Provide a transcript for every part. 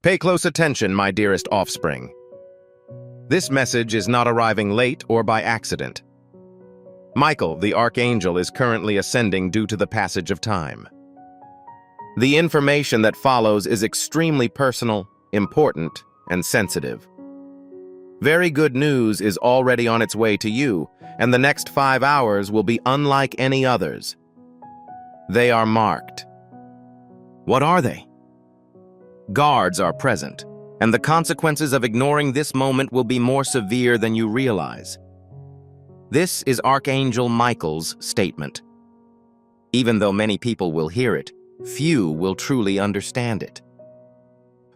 Pay close attention, my dearest offspring. This message is not arriving late or by accident. Michael, the Archangel, is currently ascending due to the passage of time. The information that follows is extremely personal, important, and sensitive. Very good news is already on its way to you, and the next 5 hours will be unlike any others. They are marked. What are they? Guards are present, and the consequences of ignoring this moment will be more severe than you realize. This is Archangel Michael's statement. Even though many people will hear it, few will truly understand it.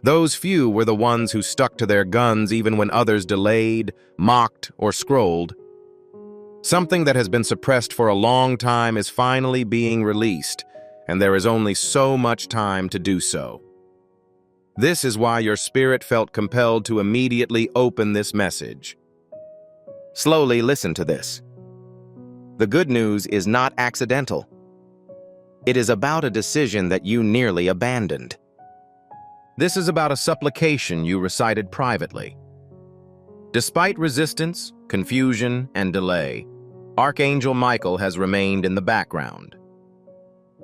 Those few were the ones who stuck to their guns even when others delayed, mocked, or scrolled. Something that has been suppressed for a long time is finally being released, and there is only so much time to do so. This is why your spirit felt compelled to immediately open this message. Slowly listen to this. The good news is not accidental. It is about a decision that you nearly abandoned. This is about a supplication you recited privately. Despite resistance, confusion, and delay, Archangel Michael has remained in the background.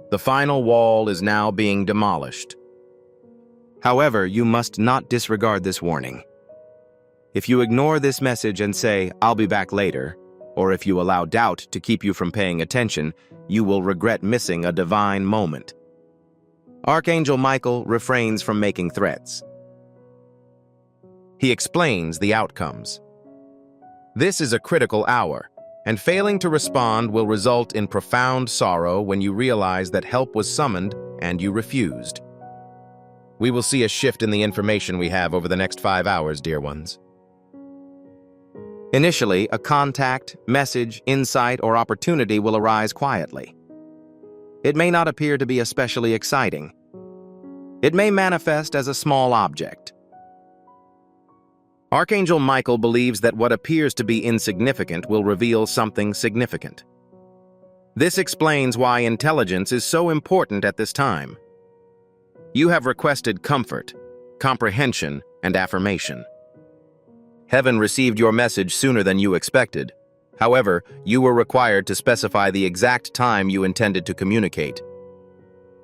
The final wall is now being demolished. However, you must not disregard this warning. If you ignore this message and say, "I'll be back later," or if you allow doubt to keep you from paying attention, you will regret missing a divine moment. Archangel Michael refrains from making threats. He explains the outcomes. This is a critical hour, and failing to respond will result in profound sorrow when you realize that help was summoned and you refused. We will see a shift in the information we have over the next 5 hours, dear ones. Initially, a contact, message, insight, or opportunity will arise quietly. It may not appear to be especially exciting. It may manifest as a small object. Archangel Michael believes that what appears to be insignificant will reveal something significant. This explains why intelligence is so important at this time. You have requested comfort, comprehension, and affirmation. Heaven received your message sooner than you expected. However, you were required to specify the exact time you intended to communicate.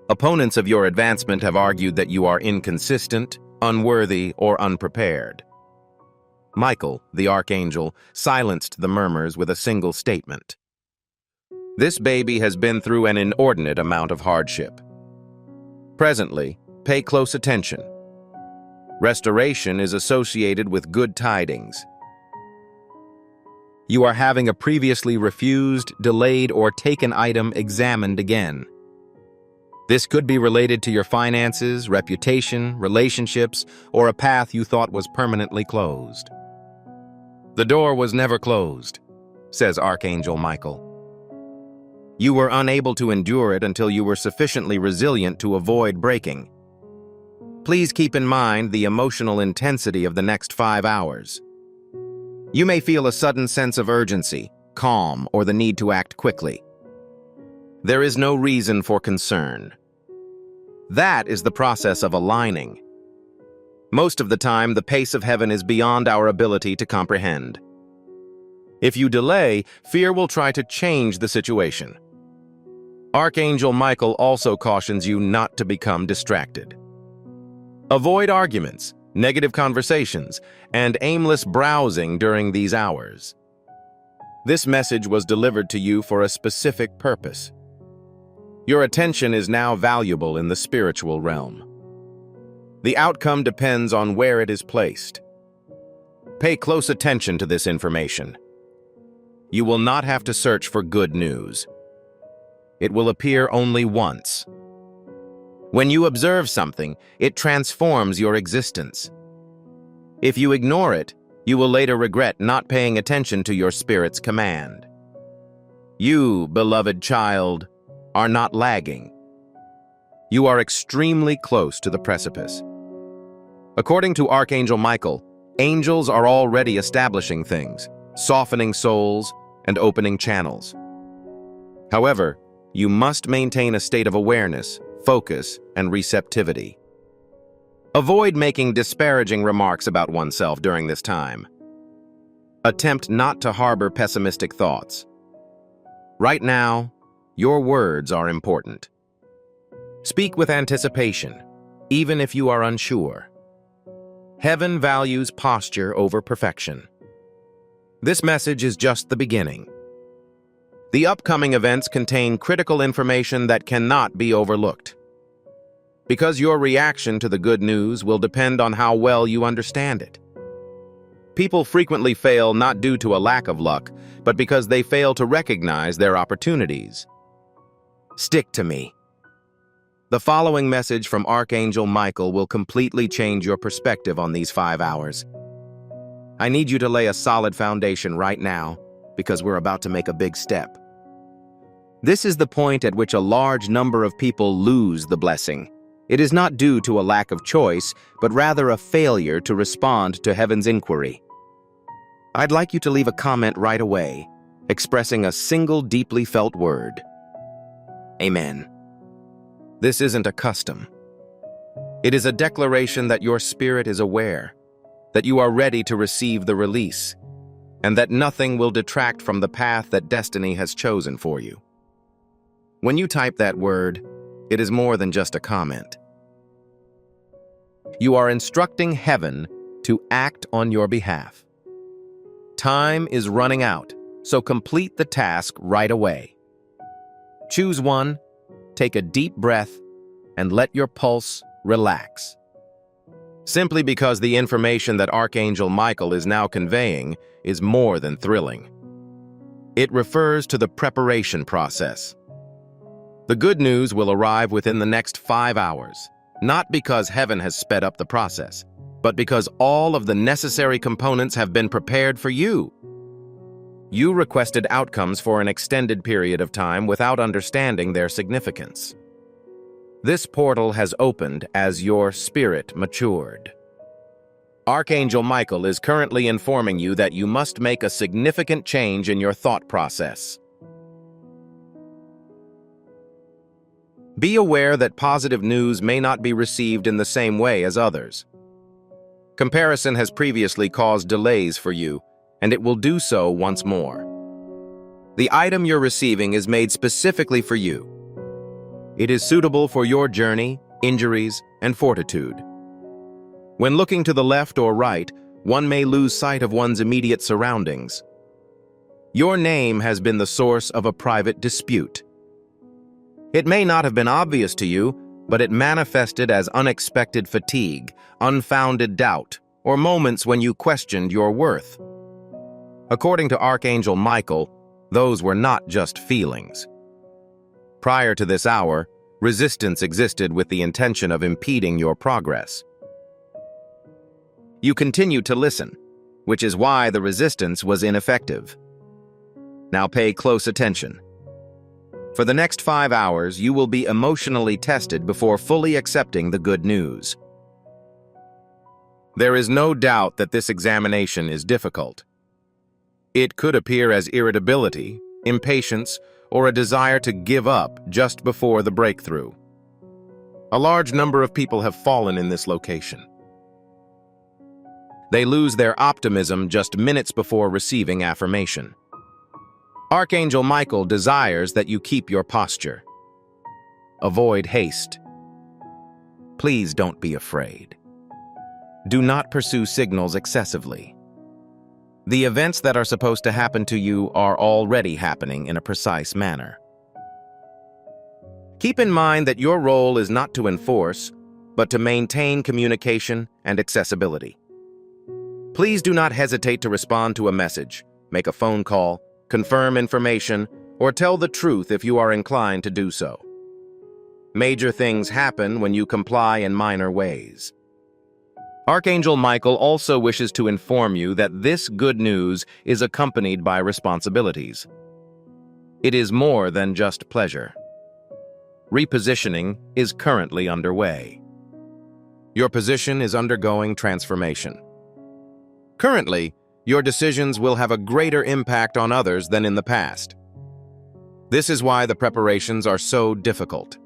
Opponents of your advancement have argued that you are inconsistent, unworthy, or unprepared. Michael, the Archangel, silenced the murmurs with a single statement. This baby has been through an inordinate amount of hardship. Presently, pay close attention. Restoration is associated with good tidings. You are having a previously refused, delayed, or taken item examined again. This could be related to your finances, reputation, relationships, or a path you thought was permanently closed. The door was never closed, says Archangel Michael. You were unable to endure it until you were sufficiently resilient to avoid breaking. Please keep in mind the emotional intensity of the next 5 hours. You may feel a sudden sense of urgency, calm, or the need to act quickly. There is no reason for concern. That is the process of aligning. Most of the time, the pace of heaven is beyond our ability to comprehend. If you delay, fear will try to change the situation. Archangel Michael also cautions you not to become distracted. Avoid arguments, negative conversations, and aimless browsing during these hours. This message was delivered to you for a specific purpose. Your attention is now valuable in the spiritual realm. The outcome depends on where it is placed. Pay close attention to this information. You will not have to search for good news. It will appear only once. When you observe something, it transforms your existence. If you ignore it, you will later regret not paying attention to your spirit's command. You, beloved child, are not lagging. You are extremely close to the precipice. According to Archangel Michael, angels are already establishing things, softening souls, and opening channels. However, you must maintain a state of awareness, focus, and receptivity. Avoid making disparaging remarks about oneself during this time. Attempt not to harbor pessimistic thoughts. Right now, your words are important. Speak with anticipation, even if you are unsure. Heaven values posture over perfection. This message is just the beginning. The upcoming events contain critical information that cannot be overlooked. Because your reaction to the good news will depend on how well you understand it. People frequently fail not due to a lack of luck, but because they fail to recognize their opportunities. Stick to me. The following message from Archangel Michael will completely change your perspective on these 5 hours. I need you to lay a solid foundation right now, because we're about to make a big step. This is the point at which a large number of people lose the blessing. It is not due to a lack of choice, but rather a failure to respond to heaven's inquiry. I'd like you to leave a comment right away, expressing a single deeply felt word. Amen. This isn't a custom. It is a declaration that your spirit is aware, that you are ready to receive the release, and that nothing will detract from the path that destiny has chosen for you. When you type that word, it is more than just a comment. You are instructing heaven to act on your behalf. Time is running out, so complete the task right away. Choose one, take a deep breath, and let your pulse relax. Simply because the information that Archangel Michael is now conveying is more than thrilling. It refers to the preparation process. The good news will arrive within the next 5 hours, not because heaven has sped up the process, but because all of the necessary components have been prepared for you. You requested outcomes for an extended period of time without understanding their significance. This portal has opened as your spirit matured. Archangel Michael is currently informing you that you must make a significant change in your thought process. Be aware that positive news may not be received in the same way as others. Comparison has previously caused delays for you, and it will do so once more. The item you're receiving is made specifically for you. It is suitable for your journey, injuries, and fortitude. When looking to the left or right, one may lose sight of one's immediate surroundings. Your name has been the source of a private dispute. It may not have been obvious to you, but it manifested as unexpected fatigue, unfounded doubt, or moments when you questioned your worth. According to Archangel Michael, those were not just feelings. Prior to this hour, resistance existed with the intention of impeding your progress. You continued to listen, which is why the resistance was ineffective. Now pay close attention. For the next 5 hours, you will be emotionally tested before fully accepting the good news. There is no doubt that this examination is difficult. It could appear as irritability, impatience, or a desire to give up just before the breakthrough. A large number of people have fallen in this location. They lose their optimism just minutes before receiving affirmation. Archangel Michael desires that you keep your posture. Avoid haste. Please don't be afraid. Do not pursue signals excessively. The events that are supposed to happen to you are already happening in a precise manner. Keep in mind that your role is not to enforce, but to maintain communication and accessibility. Please do not hesitate to respond to a message, make a phone call, confirm information, or tell the truth if you are inclined to do so. Major things happen when you comply in minor ways. Archangel Michael also wishes to inform you that this good news is accompanied by responsibilities. It is more than just pleasure. Repositioning is currently underway. Your position is undergoing transformation. Currently, your decisions will have a greater impact on others than in the past. This is why the preparations are so difficult.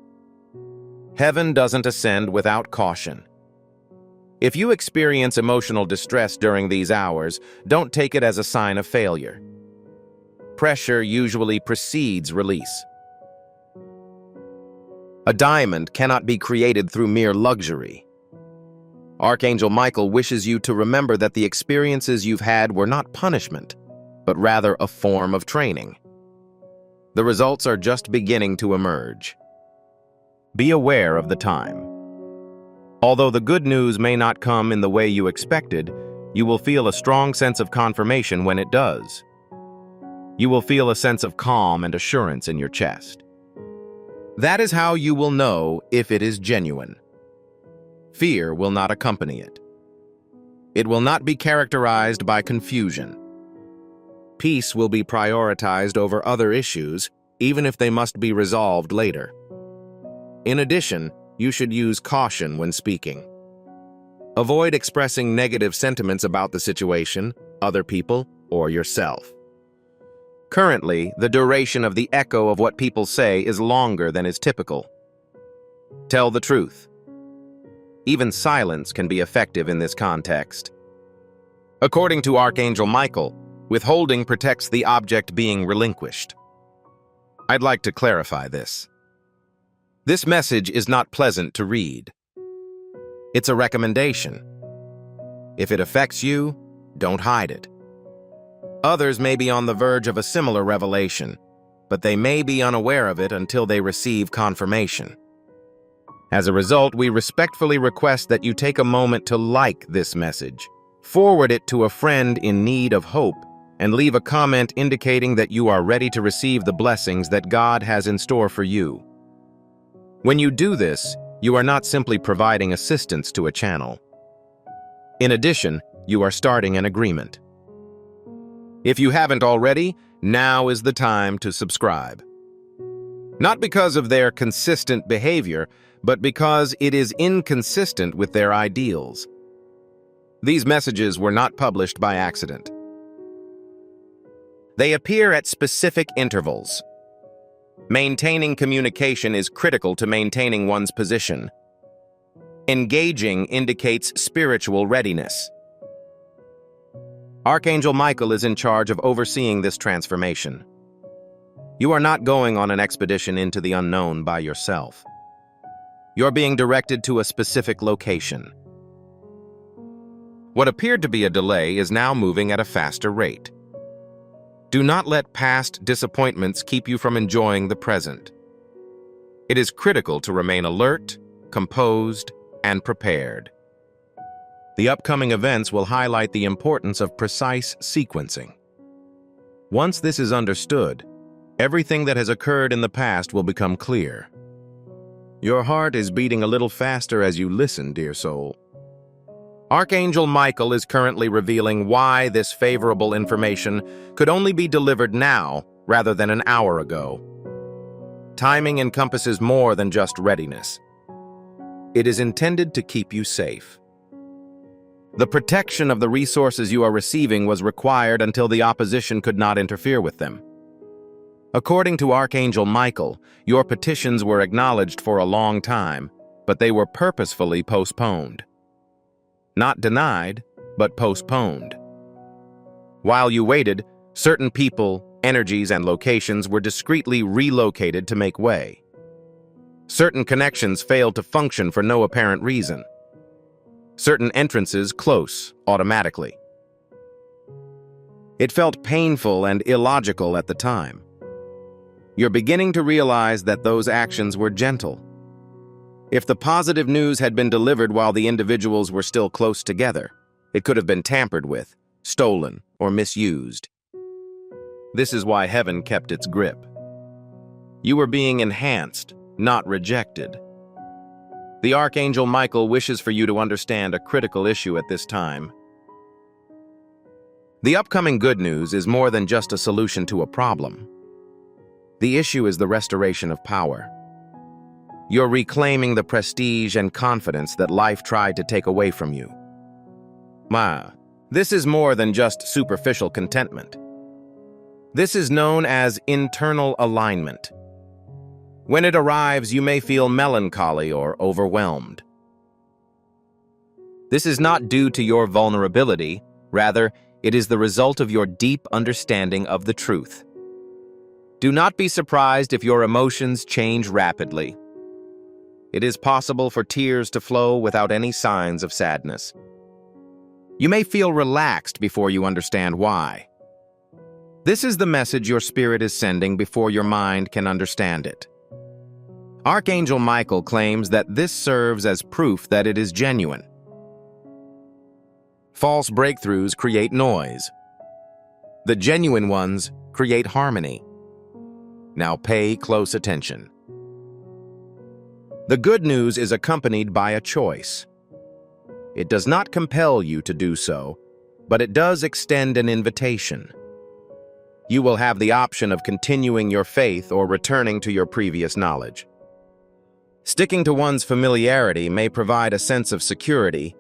Heaven doesn't ascend without caution. If you experience emotional distress during these hours, don't take it as a sign of failure. Pressure usually precedes release. A diamond cannot be created through mere luxury. Archangel Michael wishes you to remember that the experiences you've had were not punishment, but rather a form of training. The results are just beginning to emerge. Be aware of the time. Although the good news may not come in the way you expected, you will feel a strong sense of confirmation when it does. You will feel a sense of calm and assurance in your chest. That is how you will know if it is genuine. Fear will not accompany it. It will not be characterized by confusion. Peace will be prioritized over other issues, even if they must be resolved later. In addition, you should use caution when speaking. Avoid expressing negative sentiments about the situation, other people, or yourself. Currently, the duration of the echo of what people say is longer than is typical. Tell the truth. Even silence can be effective in this context. According to Archangel Michael, withholding protects the object being relinquished. I'd like to clarify this. This message is not pleasant to read. It's a recommendation. If it affects you, don't hide it. Others may be on the verge of a similar revelation, but they may be unaware of it until they receive confirmation. As a result, we respectfully request that you take a moment to like this message, forward it to a friend in need of hope, and leave a comment indicating that you are ready to receive the blessings that God has in store for you. When you do this, you are not simply providing assistance to a channel. In addition, you are starting an agreement. If you haven't already, now is the time to subscribe. Not because of their consistent behavior, but because it is inconsistent with their ideals. These messages were not published by accident. They appear at specific intervals. Maintaining communication is critical to maintaining one's position. Engaging indicates spiritual readiness. Archangel Michael is in charge of overseeing this transformation. You are not going on an expedition into the unknown by yourself. You're being directed to a specific location. What appeared to be a delay is now moving at a faster rate. Do not let past disappointments keep you from enjoying the present. It is critical to remain alert, composed, and prepared. The upcoming events will highlight the importance of precise sequencing. Once this is understood, everything that has occurred in the past will become clear. Your heart is beating a little faster as you listen, dear soul. Archangel Michael is currently revealing why this favorable information could only be delivered now rather than an hour ago. Timing encompasses more than just readiness. It is intended to keep you safe. The protection of the resources you are receiving was required until the opposition could not interfere with them. According to Archangel Michael, your petitions were acknowledged for a long time, but they were purposefully postponed. Not denied, but postponed. While you waited, certain people, energies, and locations were discreetly relocated to make way. Certain connections failed to function for no apparent reason. Certain entrances close automatically. It felt painful and illogical at the time. You're beginning to realize that those actions were gentle. If the positive news had been delivered while the individuals were still close together, it could have been tampered with, stolen, or misused. This is why heaven kept its grip. You were being enhanced, not rejected. The Archangel Michael wishes for you to understand a critical issue at this time. The upcoming good news is more than just a solution to a problem. The issue is the restoration of power. You're reclaiming the prestige and confidence that life tried to take away from you. This is more than just superficial contentment. This is known as internal alignment. When it arrives, you may feel melancholy or overwhelmed. This is not due to your vulnerability, rather, it is the result of your deep understanding of the truth. Do not be surprised if your emotions change rapidly. It is possible for tears to flow without any signs of sadness. You may feel relaxed before you understand why. This is the message your spirit is sending before your mind can understand it. Archangel Michael claims that this serves as proof that it is genuine. False breakthroughs create noise. The genuine ones create harmony. Now pay close attention. The good news is accompanied by a choice. It does not compel you to do so, but it does extend an invitation. You will have the option of continuing your faith or returning to your previous knowledge. Sticking to one's familiarity may provide a sense of security,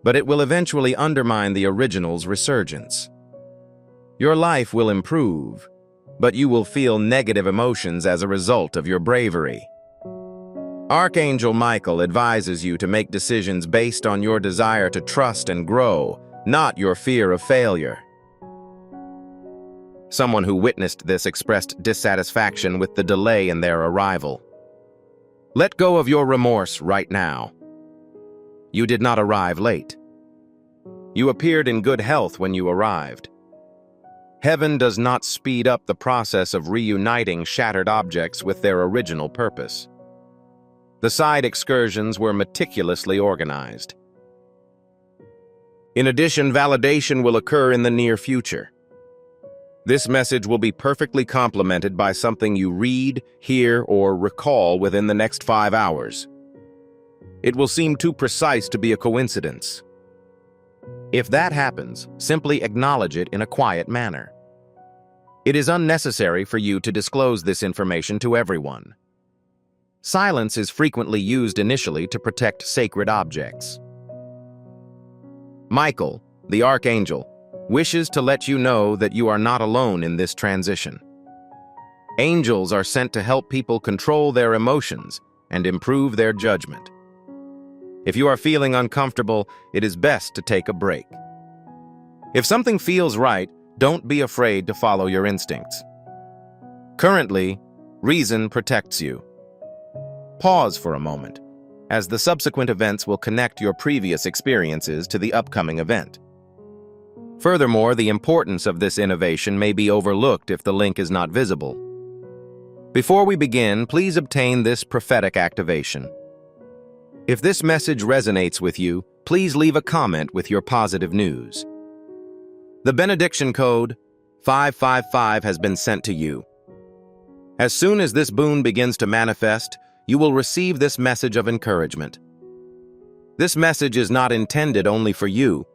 but it will eventually undermine the original's resurgence. Your life will improve, but you will feel negative emotions as a result of your bravery. Archangel Michael advises you to make decisions based on your desire to trust and grow, not your fear of failure. Someone who witnessed this expressed dissatisfaction with the delay in their arrival. Let go of your remorse right now. You did not arrive late. You appeared in good health when you arrived. Heaven does not speed up the process of reuniting shattered objects with their original purpose. The side excursions were meticulously organized. In addition, validation will occur in the near future. This message will be perfectly complemented by something you read, hear, or recall within the next 5 hours. It will seem too precise to be a coincidence. If that happens, simply acknowledge it in a quiet manner. It is unnecessary for you to disclose this information to everyone. Silence is frequently used initially to protect sacred objects. Michael, the Archangel, wishes to let you know that you are not alone in this transition. Angels are sent to help people control their emotions and improve their judgment. If you are feeling uncomfortable, it is best to take a break. If something feels right, don't be afraid to follow your instincts. Currently, reason protects you. Pause for a moment, as the subsequent events will connect your previous experiences to the upcoming event. Furthermore, the importance of this innovation may be overlooked if the link is not visible. Before we begin, please obtain this prophetic activation. If this message resonates with you, please leave a comment with your positive news. The benediction code 555 has been sent to you. As soon as this boon begins to manifest, you will receive this message of encouragement. This message is not intended only for you.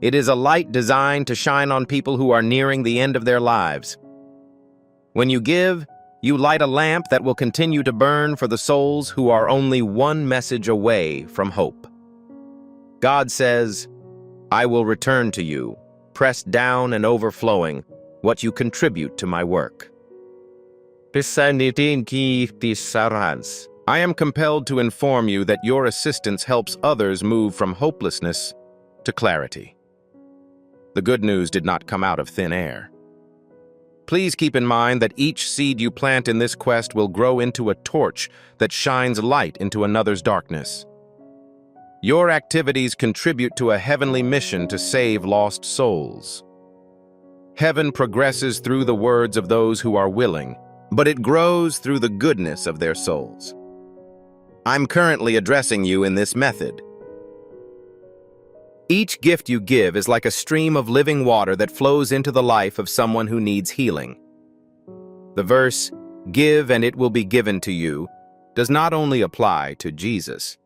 It is a light designed to shine on people who are nearing the end of their lives. When you give, you light a lamp that will continue to burn for the souls who are only one message away from hope. God says, "I will return to you, pressed down and overflowing, what you contribute to my work." I am compelled to inform you that your assistance helps others move from hopelessness to clarity. The good news did not come out of thin air. Please keep in mind that each seed you plant in this quest will grow into a torch that shines light into another's darkness. Your activities contribute to a heavenly mission to save lost souls. Heaven progresses through the words of those who are willing, but it grows through the goodness of their souls. I'm currently addressing you in this method. Each gift you give is like a stream of living water that flows into the life of someone who needs healing. The verse, "Give and it will be given to you," does not only apply to Jesus.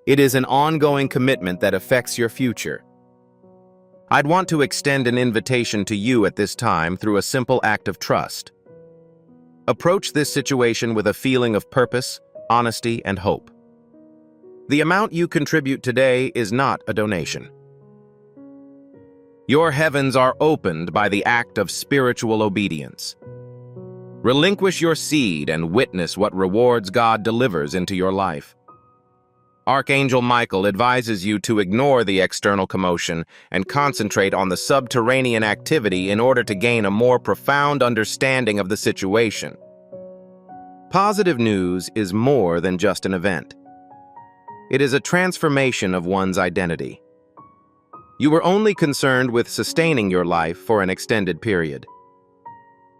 It is an ongoing commitment that affects your future. I'd want to extend an invitation to you at this time through a simple act of trust. Approach this situation with a feeling of purpose, honesty, and hope. The amount you contribute today is not a donation. Your heavens are opened by the act of spiritual obedience. Relinquish your seed and witness what rewards God delivers into your life. Archangel Michael advises you to ignore the external commotion and concentrate on the subterranean activity in order to gain a more profound understanding of the situation. Positive news is more than just an event. It is a transformation of one's identity. You were only concerned with sustaining your life for an extended period.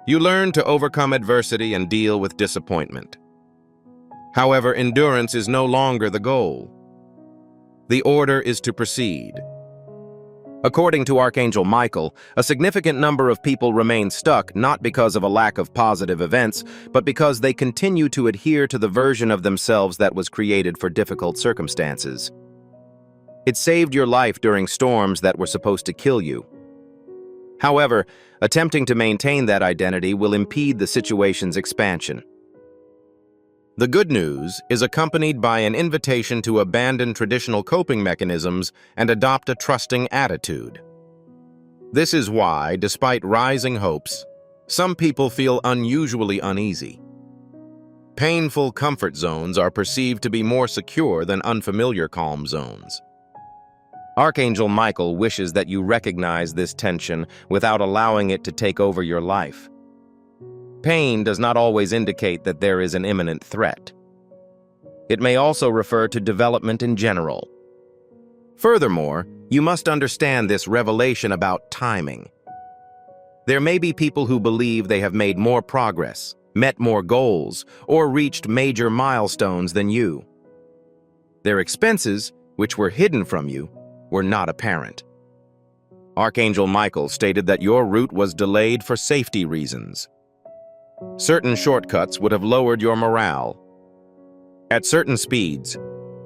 You learn to overcome adversity and deal with disappointment. However, endurance is no longer the goal. The order is to proceed. According to Archangel Michael, a significant number of people remain stuck not because of a lack of positive events, but because they continue to adhere to the version of themselves that was created for difficult circumstances. It saved your life during storms that were supposed to kill you. However, attempting to maintain that identity will impede the situation's expansion. The good news is accompanied by an invitation to abandon traditional coping mechanisms and adopt a trusting attitude. This is why, despite rising hopes, some people feel unusually uneasy. Painful comfort zones are perceived to be more secure than unfamiliar calm zones. Archangel Michael wishes that you recognize this tension without allowing it to take over your life. Pain does not always indicate that there is an imminent threat. It may also refer to development in general. Furthermore, you must understand this revelation about timing. There may be people who believe they have made more progress, met more goals, or reached major milestones than you. Their expenses, which were hidden from you, were not apparent. Archangel Michael stated that your route was delayed for safety reasons. Certain shortcuts would have lowered your morale. At certain speeds,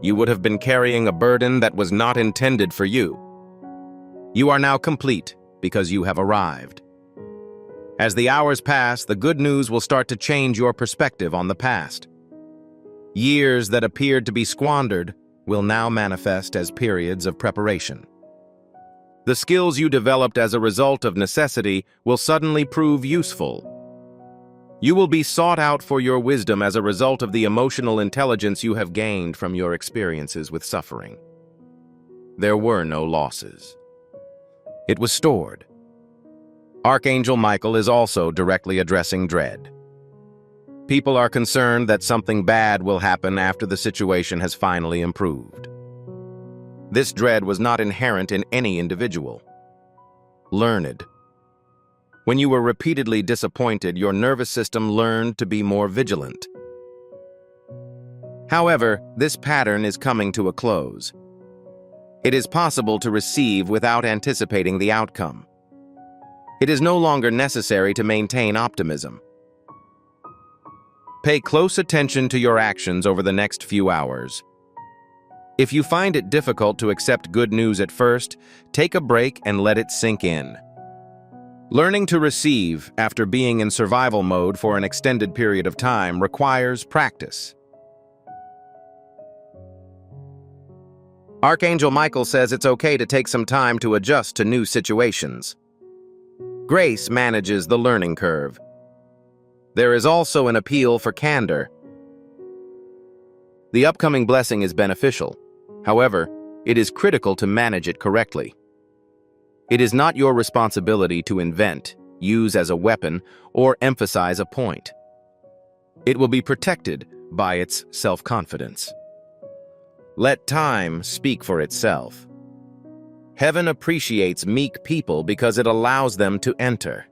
you would have been carrying a burden that was not intended for you. You are now complete because you have arrived. As the hours pass, the good news will start to change your perspective on the past. Years that appeared to be squandered will now manifest as periods of preparation. The skills you developed as a result of necessity will suddenly prove useful. You will be sought out for your wisdom as a result of the emotional intelligence you have gained from your experiences with suffering. There were no losses. It was stored. Archangel Michael is also directly addressing dread. People are concerned that something bad will happen after the situation has finally improved. This dread was not inherent in any individual. Learned. When you were repeatedly disappointed, your nervous system learned to be more vigilant. However, this pattern is coming to a close. It is possible to receive without anticipating the outcome. It is no longer necessary to maintain optimism. Pay close attention to your actions over the next few hours. If you find it difficult to accept good news at first, take a break and let it sink in. Learning to receive after being in survival mode for an extended period of time requires practice. Archangel Michael says it's okay to take some time to adjust to new situations. Grace manages the learning curve. There is also an appeal for candor. The upcoming blessing is beneficial. However, it is critical to manage it correctly. It is not your responsibility to invent, use as a weapon, or emphasize a point. It will be protected by its self-confidence. Let time speak for itself. Heaven appreciates meek people because it allows them to enter.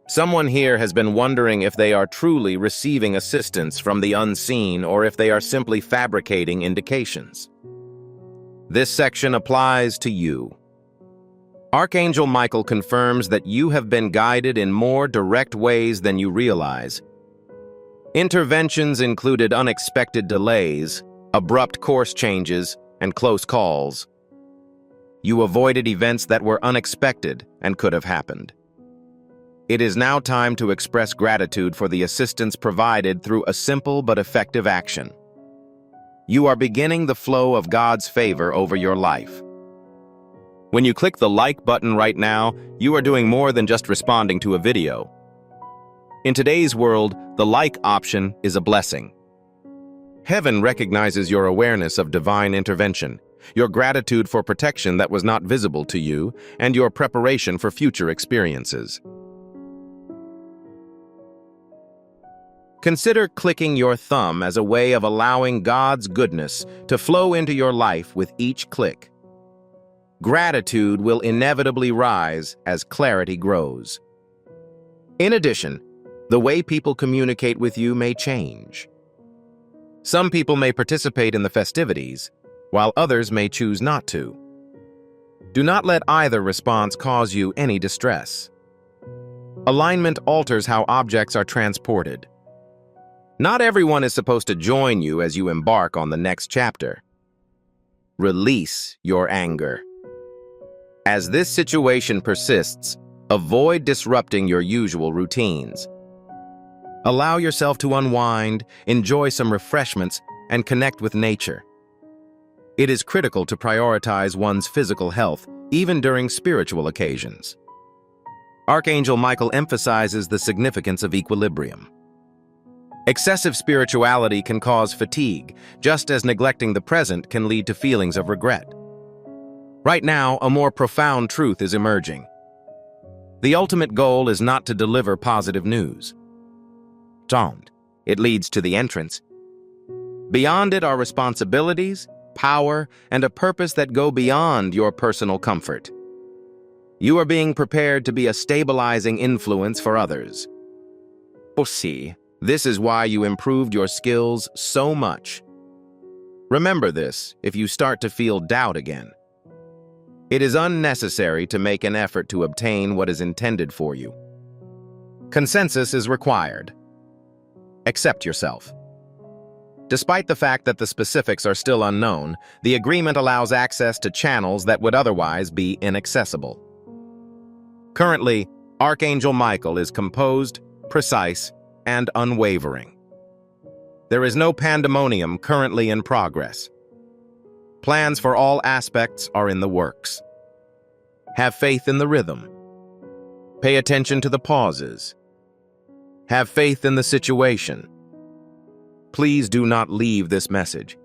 Someone here has been wondering if they are truly receiving assistance from the unseen or if they are simply fabricating indications. This section applies to you. Archangel Michael confirms that you have been guided in more direct ways than you realize. Interventions included unexpected delays, abrupt course changes, and close calls. You avoided events that were unexpected and could have happened. It is now time to express gratitude for the assistance provided through a simple but effective action. You are beginning the flow of God's favor over your life. When you click the like button right now, you are doing more than just responding to a video. In today's world, the like option is a blessing. Heaven recognizes your awareness of divine intervention, your gratitude for protection that was not visible to you, and your preparation for future experiences. Consider clicking your thumb as a way of allowing God's goodness to flow into your life with each click. Gratitude will inevitably rise as clarity grows. In addition, the way people communicate with you may change. Some people may participate in the festivities, while others may choose not to. Do not let either response cause you any distress. Alignment alters how objects are transported. Not everyone is supposed to join you as you embark on the next chapter. Release your anger. As this situation persists, avoid disrupting your usual routines. Allow yourself to unwind, enjoy some refreshments, and connect with nature. It is critical to prioritize one's physical health, even during spiritual occasions. Archangel Michael emphasizes the significance of equilibrium. Excessive spirituality can cause fatigue, just as neglecting the present can lead to feelings of regret. Right now, a more profound truth is emerging. The ultimate goal is not to deliver positive news. It leads to the entrance. Beyond it are responsibilities, power, and a purpose that go beyond your personal comfort. You are being prepared to be a stabilizing influence for others. This is why you improved your skills so much. Remember this if you start to feel doubt again. It is unnecessary to make an effort to obtain what is intended for you. Consensus is required. Accept yourself. Despite the fact that the specifics are still unknown, the agreement allows access to channels that would otherwise be inaccessible. Currently, Archangel Michael is composed, precise, and unwavering. There is no pandemonium currently in progress. Plans for all aspects are in the works. Have faith in the rhythm. Pay attention to the pauses. Have faith in the situation. Please do not leave this message.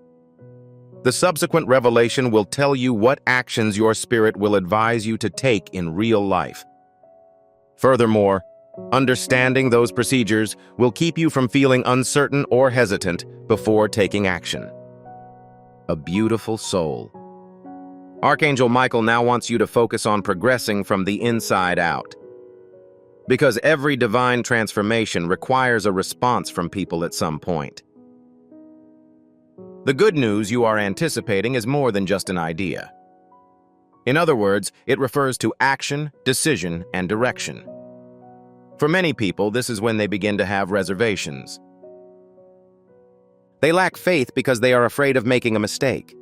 The subsequent revelation will tell you what actions your spirit will advise you to take in real life. Furthermore, understanding those procedures will keep you from feeling uncertain or hesitant before taking action. A beautiful soul. Archangel Michael now wants you to focus on progressing from the inside out. Because every divine transformation requires a response from people at some point. The good news you are anticipating is more than just an idea. In other words, it refers to action, decision, and direction. For many people, this is when they begin to have reservations. They lack faith because they are afraid of making a mistake.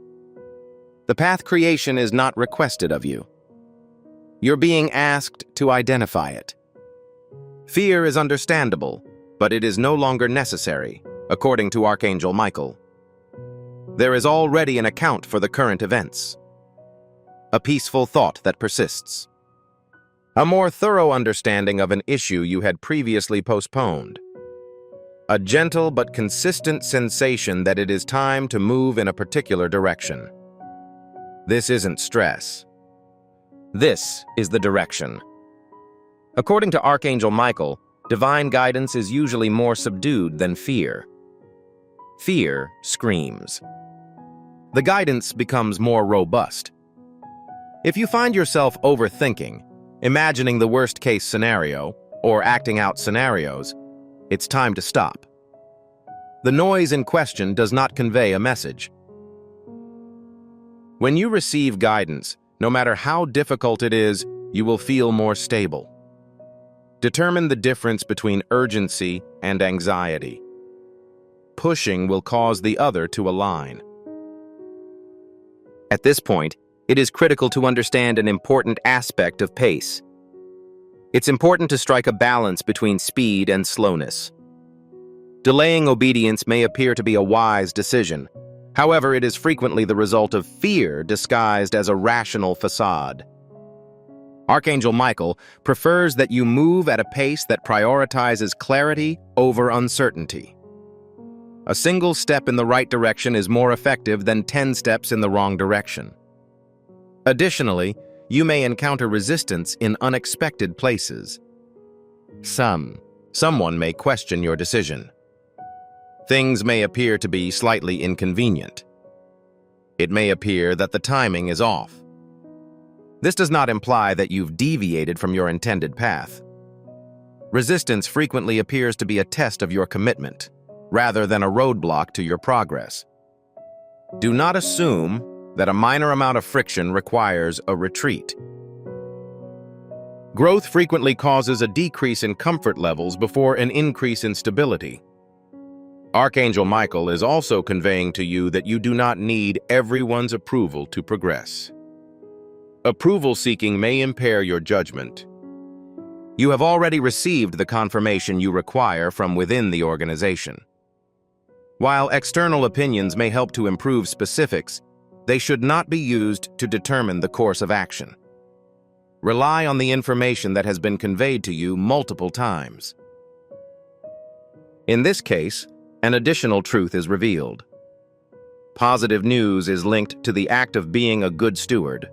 The path creation is not requested of you. You're being asked to identify it. Fear is understandable, but it is no longer necessary, according to Archangel Michael. There is already an account for the current events. A peaceful thought that persists. A more thorough understanding of an issue you had previously postponed. A gentle but consistent sensation that it is time to move in a particular direction. This isn't stress. This is the direction. According to Archangel Michael, divine guidance is usually more subdued than fear. Fear screams. The guidance becomes more robust. If you find yourself overthinking, imagining the worst-case scenario, or acting out scenarios, it's time to stop. The noise in question does not convey a message. When you receive guidance, no matter how difficult it is, you will feel more stable. Determine the difference between urgency and anxiety. Pushing will cause the other to align. At this point, it is critical to understand an important aspect of pace. It's important to strike a balance between speed and slowness. Delaying obedience may appear to be a wise decision. However, it is frequently the result of fear disguised as a rational facade. Archangel Michael prefers that you move at a pace that prioritizes clarity over uncertainty. A single step in the right direction is more effective than 10 steps in the wrong direction. Additionally, you may encounter resistance in unexpected places. Someone may question your decision. Things may appear to be slightly inconvenient. It may appear that the timing is off. This does not imply that you've deviated from your intended path. Resistance frequently appears to be a test of your commitment, rather than a roadblock to your progress. Do not assume that a minor amount of friction requires a retreat. Growth frequently causes a decrease in comfort levels before an increase in stability. Archangel Michael is also conveying to you that you do not need everyone's approval to progress. Approval seeking may impair your judgment. You have already received the confirmation you require from within the organization. While external opinions may help to improve specifics, they should not be used to determine the course of action. Rely on the information that has been conveyed to you multiple times. In this case, an additional truth is revealed. Positive news is linked to the act of being a good steward.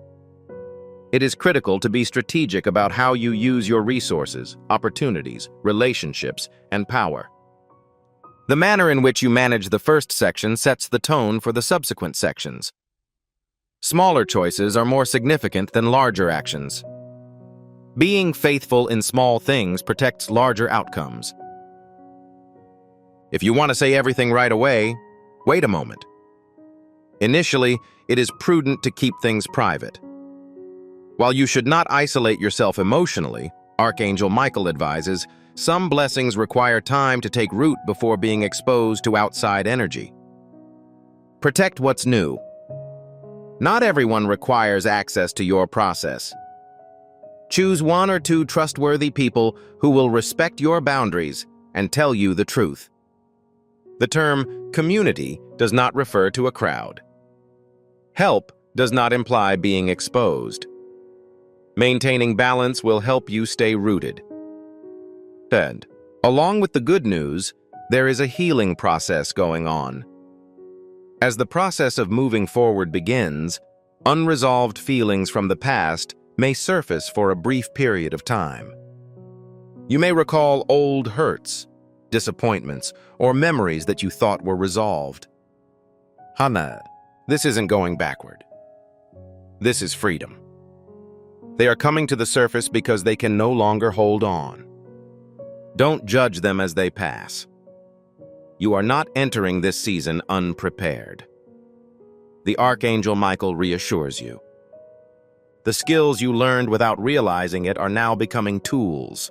It is critical to be strategic about how you use your resources, opportunities, relationships, and power. The manner in which you manage the first section sets the tone for the subsequent sections. Smaller choices are more significant than larger actions. Being faithful in small things protects larger outcomes. If you want to say everything right away, wait a moment. Initially, it is prudent to keep things private. While you should not isolate yourself emotionally, Archangel Michael advises, some blessings require time to take root before being exposed to outside energy. Protect what's new. Not everyone requires access to your process. Choose one or two trustworthy people who will respect your boundaries and tell you the truth. The term community does not refer to a crowd. Help does not imply being exposed. Maintaining balance will help you stay rooted. And, along with the good news, there is a healing process going on. As the process of moving forward begins, unresolved feelings from the past may surface for a brief period of time. You may recall old hurts, disappointments, or memories that you thought were resolved. Hana, this isn't going backward. This is freedom. They are coming to the surface because they can no longer hold on. Don't judge them as they pass. You are not entering this season unprepared. The Archangel Michael reassures you. The skills you learned without realizing it are now becoming tools.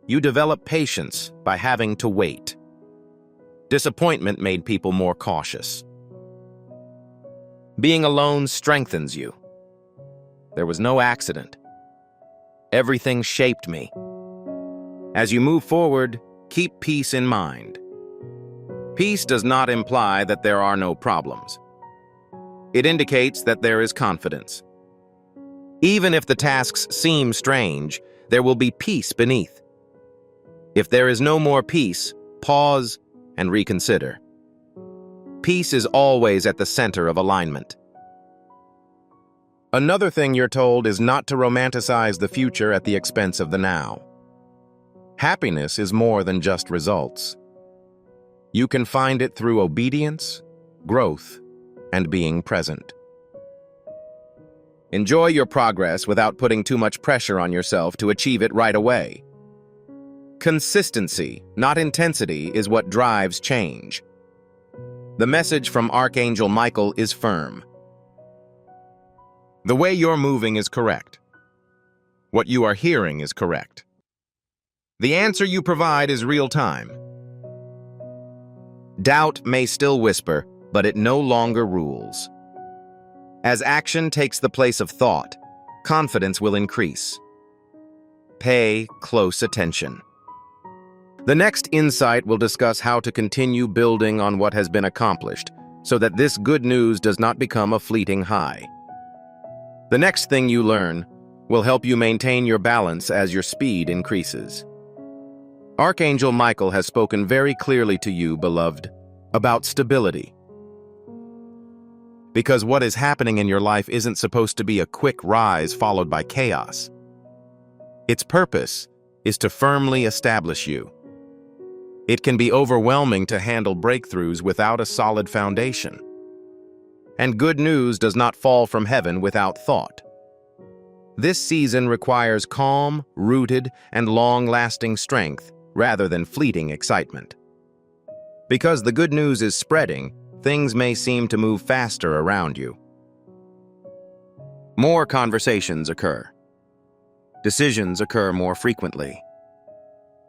You develop patience by having to wait. Disappointment made people more cautious. Being alone strengthens you. There was no accident. Everything shaped me. As you move forward, keep peace in mind. Peace does not imply that there are no problems. It indicates that there is confidence. Even if the tasks seem strange, there will be peace beneath. If there is no more peace, pause and reconsider. Peace is always at the center of alignment. Another thing you're told is not to romanticize the future at the expense of the now. Happiness is more than just results. You can find it through obedience, growth, and being present. Enjoy your progress without putting too much pressure on yourself to achieve it right away. Consistency, not intensity, is what drives change. The message from Archangel Michael is firm. The way you're moving is correct. What you are hearing is correct. The answer you provide is real-time. Doubt may still whisper, but it no longer rules. As action takes the place of thought, confidence will increase. Pay close attention. The next insight will discuss how to continue building on what has been accomplished, so that this good news does not become a fleeting high. The next thing you learn will help you maintain your balance as your speed increases. Archangel Michael has spoken very clearly to you, beloved. about stability. Because what is happening in your life isn't supposed to be a quick rise followed by chaos. Its purpose is to firmly establish you. It can be overwhelming to handle breakthroughs without a solid foundation. And good news does not fall from heaven without thought. This season requires calm, rooted, and long-lasting strength rather than fleeting excitement. Because the good news is spreading, things may seem to move faster around you. More conversations occur. Decisions occur more frequently.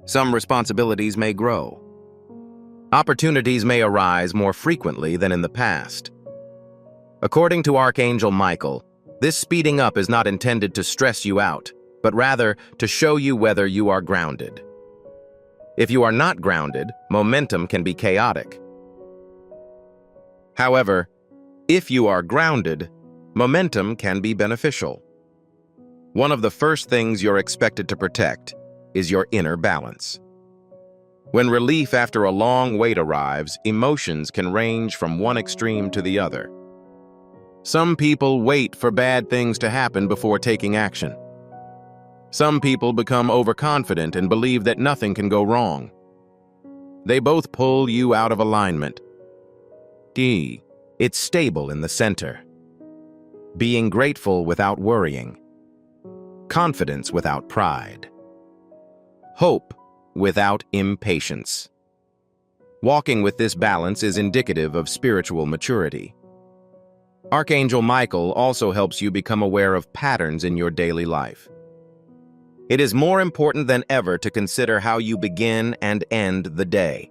Some responsibilities may grow. Opportunities may arise more frequently than in the past. According to Archangel Michael, this speeding up is not intended to stress you out, but rather to show you whether you are grounded. If you are not grounded, momentum can be chaotic. However, if you are grounded, momentum can be beneficial. One of the first things you're expected to protect is your inner balance. When relief after a long wait arrives, emotions can range from one extreme to the other. Some people wait for bad things to happen before taking action. Some people become overconfident and believe that nothing can go wrong. They both pull you out of alignment. It's stable in the center. Being grateful without worrying. Confidence without pride. Hope without impatience. Walking with this balance is indicative of spiritual maturity. Archangel Michael also helps you become aware of patterns in your daily life. It is more important than ever to consider how you begin and end the day.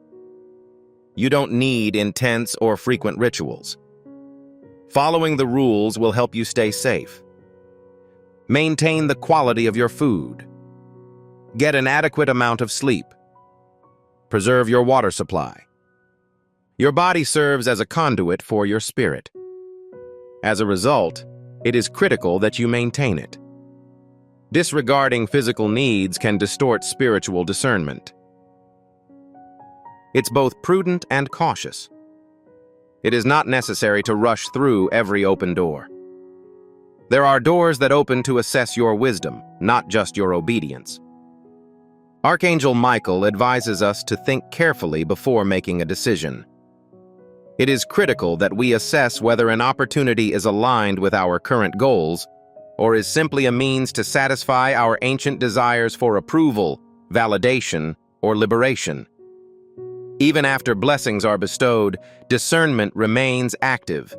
You don't need intense or frequent rituals. Following the rules will help you stay safe. Maintain the quality of your food. Get an adequate amount of sleep. Preserve your water supply. Your body serves as a conduit for your spirit. As a result, it is critical that you maintain it. Disregarding physical needs can distort spiritual discernment. It's both prudent and cautious. It is not necessary to rush through every open door. There are doors that open to assess your wisdom, not just your obedience. Archangel Michael advises us to think carefully before making a decision. It is critical that we assess whether an opportunity is aligned with our current goals or is simply a means to satisfy our ancient desires for approval, validation, or liberation. Even after blessings are bestowed, discernment remains active.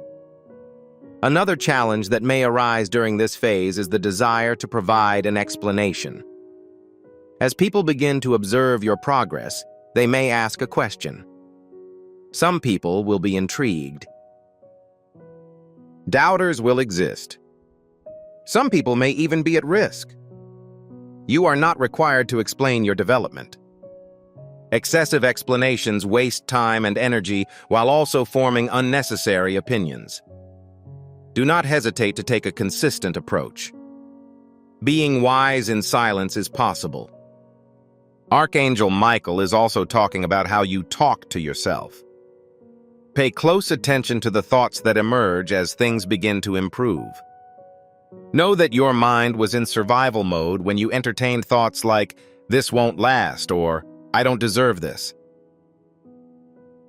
Another challenge that may arise during this phase is the desire to provide an explanation. As people begin to observe your progress, they may ask a question. Some people will be intrigued. Doubters will exist. Some people may even be at risk. You are not required to explain your development. Excessive explanations waste time and energy while also forming unnecessary opinions. Do not hesitate to take a consistent approach. Being wise in silence is possible. Archangel Michael is also talking about how you talk to yourself. Pay close attention to the thoughts that emerge as things begin to improve. Know that your mind was in survival mode when you entertained thoughts like, "This won't last," or "I don't deserve this."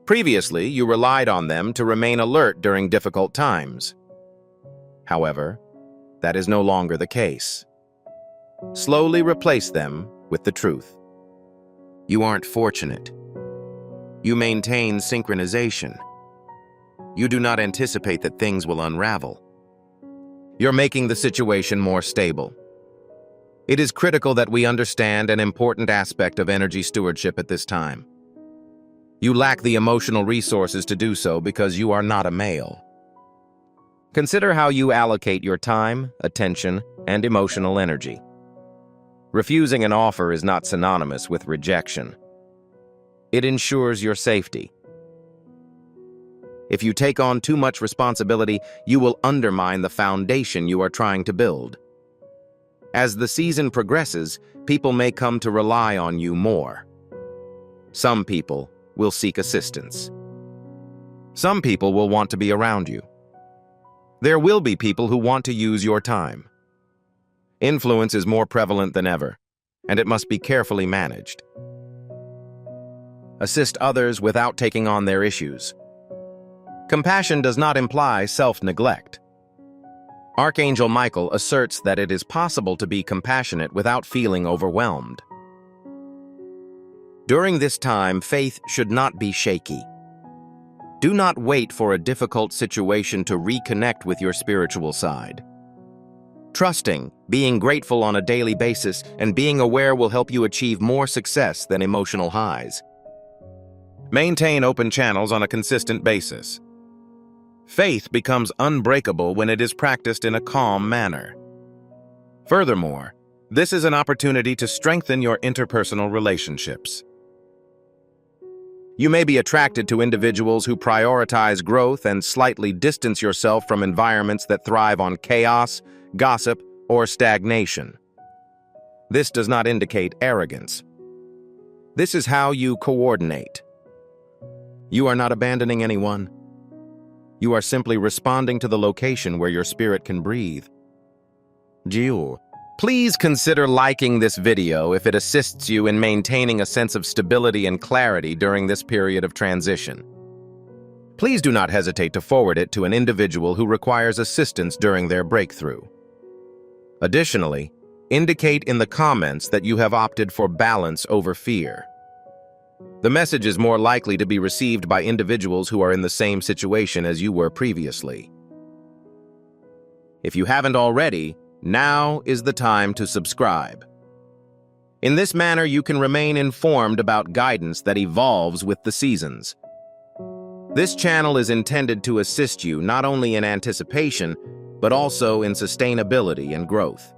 Previously, you relied on them to remain alert during difficult times. However, that is no longer the case. Slowly replace them with the truth. You aren't fortunate. You maintain synchronization. You do not anticipate that things will unravel. You're making the situation more stable. It is critical that we understand an important aspect of energy stewardship at this time. You lack the emotional resources to do so because you are not a male. Consider how you allocate your time, attention, and emotional energy. Refusing an offer is not synonymous with rejection. It ensures your safety. If you take on too much responsibility, you will undermine the foundation you are trying to build. As the season progresses, people may come to rely on you more. Some people will seek assistance. Some people will want to be around you. There will be people who want to use your time. Influence is more prevalent than ever, and it must be carefully managed. Assist others without taking on their issues. Compassion does not imply self-neglect. Archangel Michael asserts that it is possible to be compassionate without feeling overwhelmed. During this time, faith should not be shaky. Do not wait for a difficult situation to reconnect with your spiritual side. Trusting, being grateful on a daily basis, and being aware will help you achieve more success than emotional highs. Maintain open channels on a consistent basis. Faith becomes unbreakable when it is practiced in a calm manner. Furthermore, this is an opportunity to strengthen your interpersonal relationships. You may be attracted to individuals who prioritize growth and slightly distance yourself from environments that thrive on chaos, gossip, or stagnation. This does not indicate arrogance. This is how you coordinate. You are not abandoning anyone. You are simply responding to the location where your spirit can breathe. Jiu. Please consider liking this video if it assists you in maintaining a sense of stability and clarity during this period of transition. Please do not hesitate to forward it to an individual who requires assistance during their breakthrough. Additionally, indicate in the comments that you have opted for balance over fear. The message is more likely to be received by individuals who are in the same situation as you were previously. If you haven't already, now is the time to subscribe. In this manner, you can remain informed about guidance that evolves with the seasons. This channel is intended to assist you not only in anticipation, but also in sustainability and growth.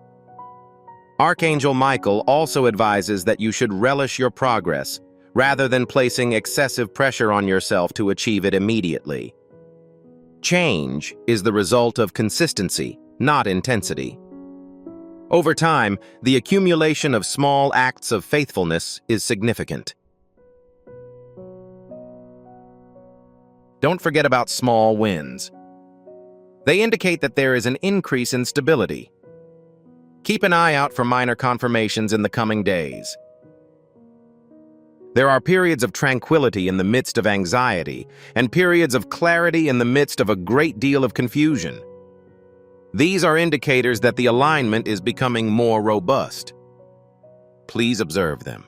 Archangel Michael also advises that you should relish your progress rather than placing excessive pressure on yourself to achieve it immediately. Change is the result of consistency, not intensity. Over time, the accumulation of small acts of faithfulness is significant. Don't forget about small wins. They indicate that there is an increase in stability. Keep an eye out for minor confirmations in the coming days. There are periods of tranquility in the midst of anxiety, and periods of clarity in the midst of a great deal of confusion. These are indicators that the alignment is becoming more robust. Please observe them.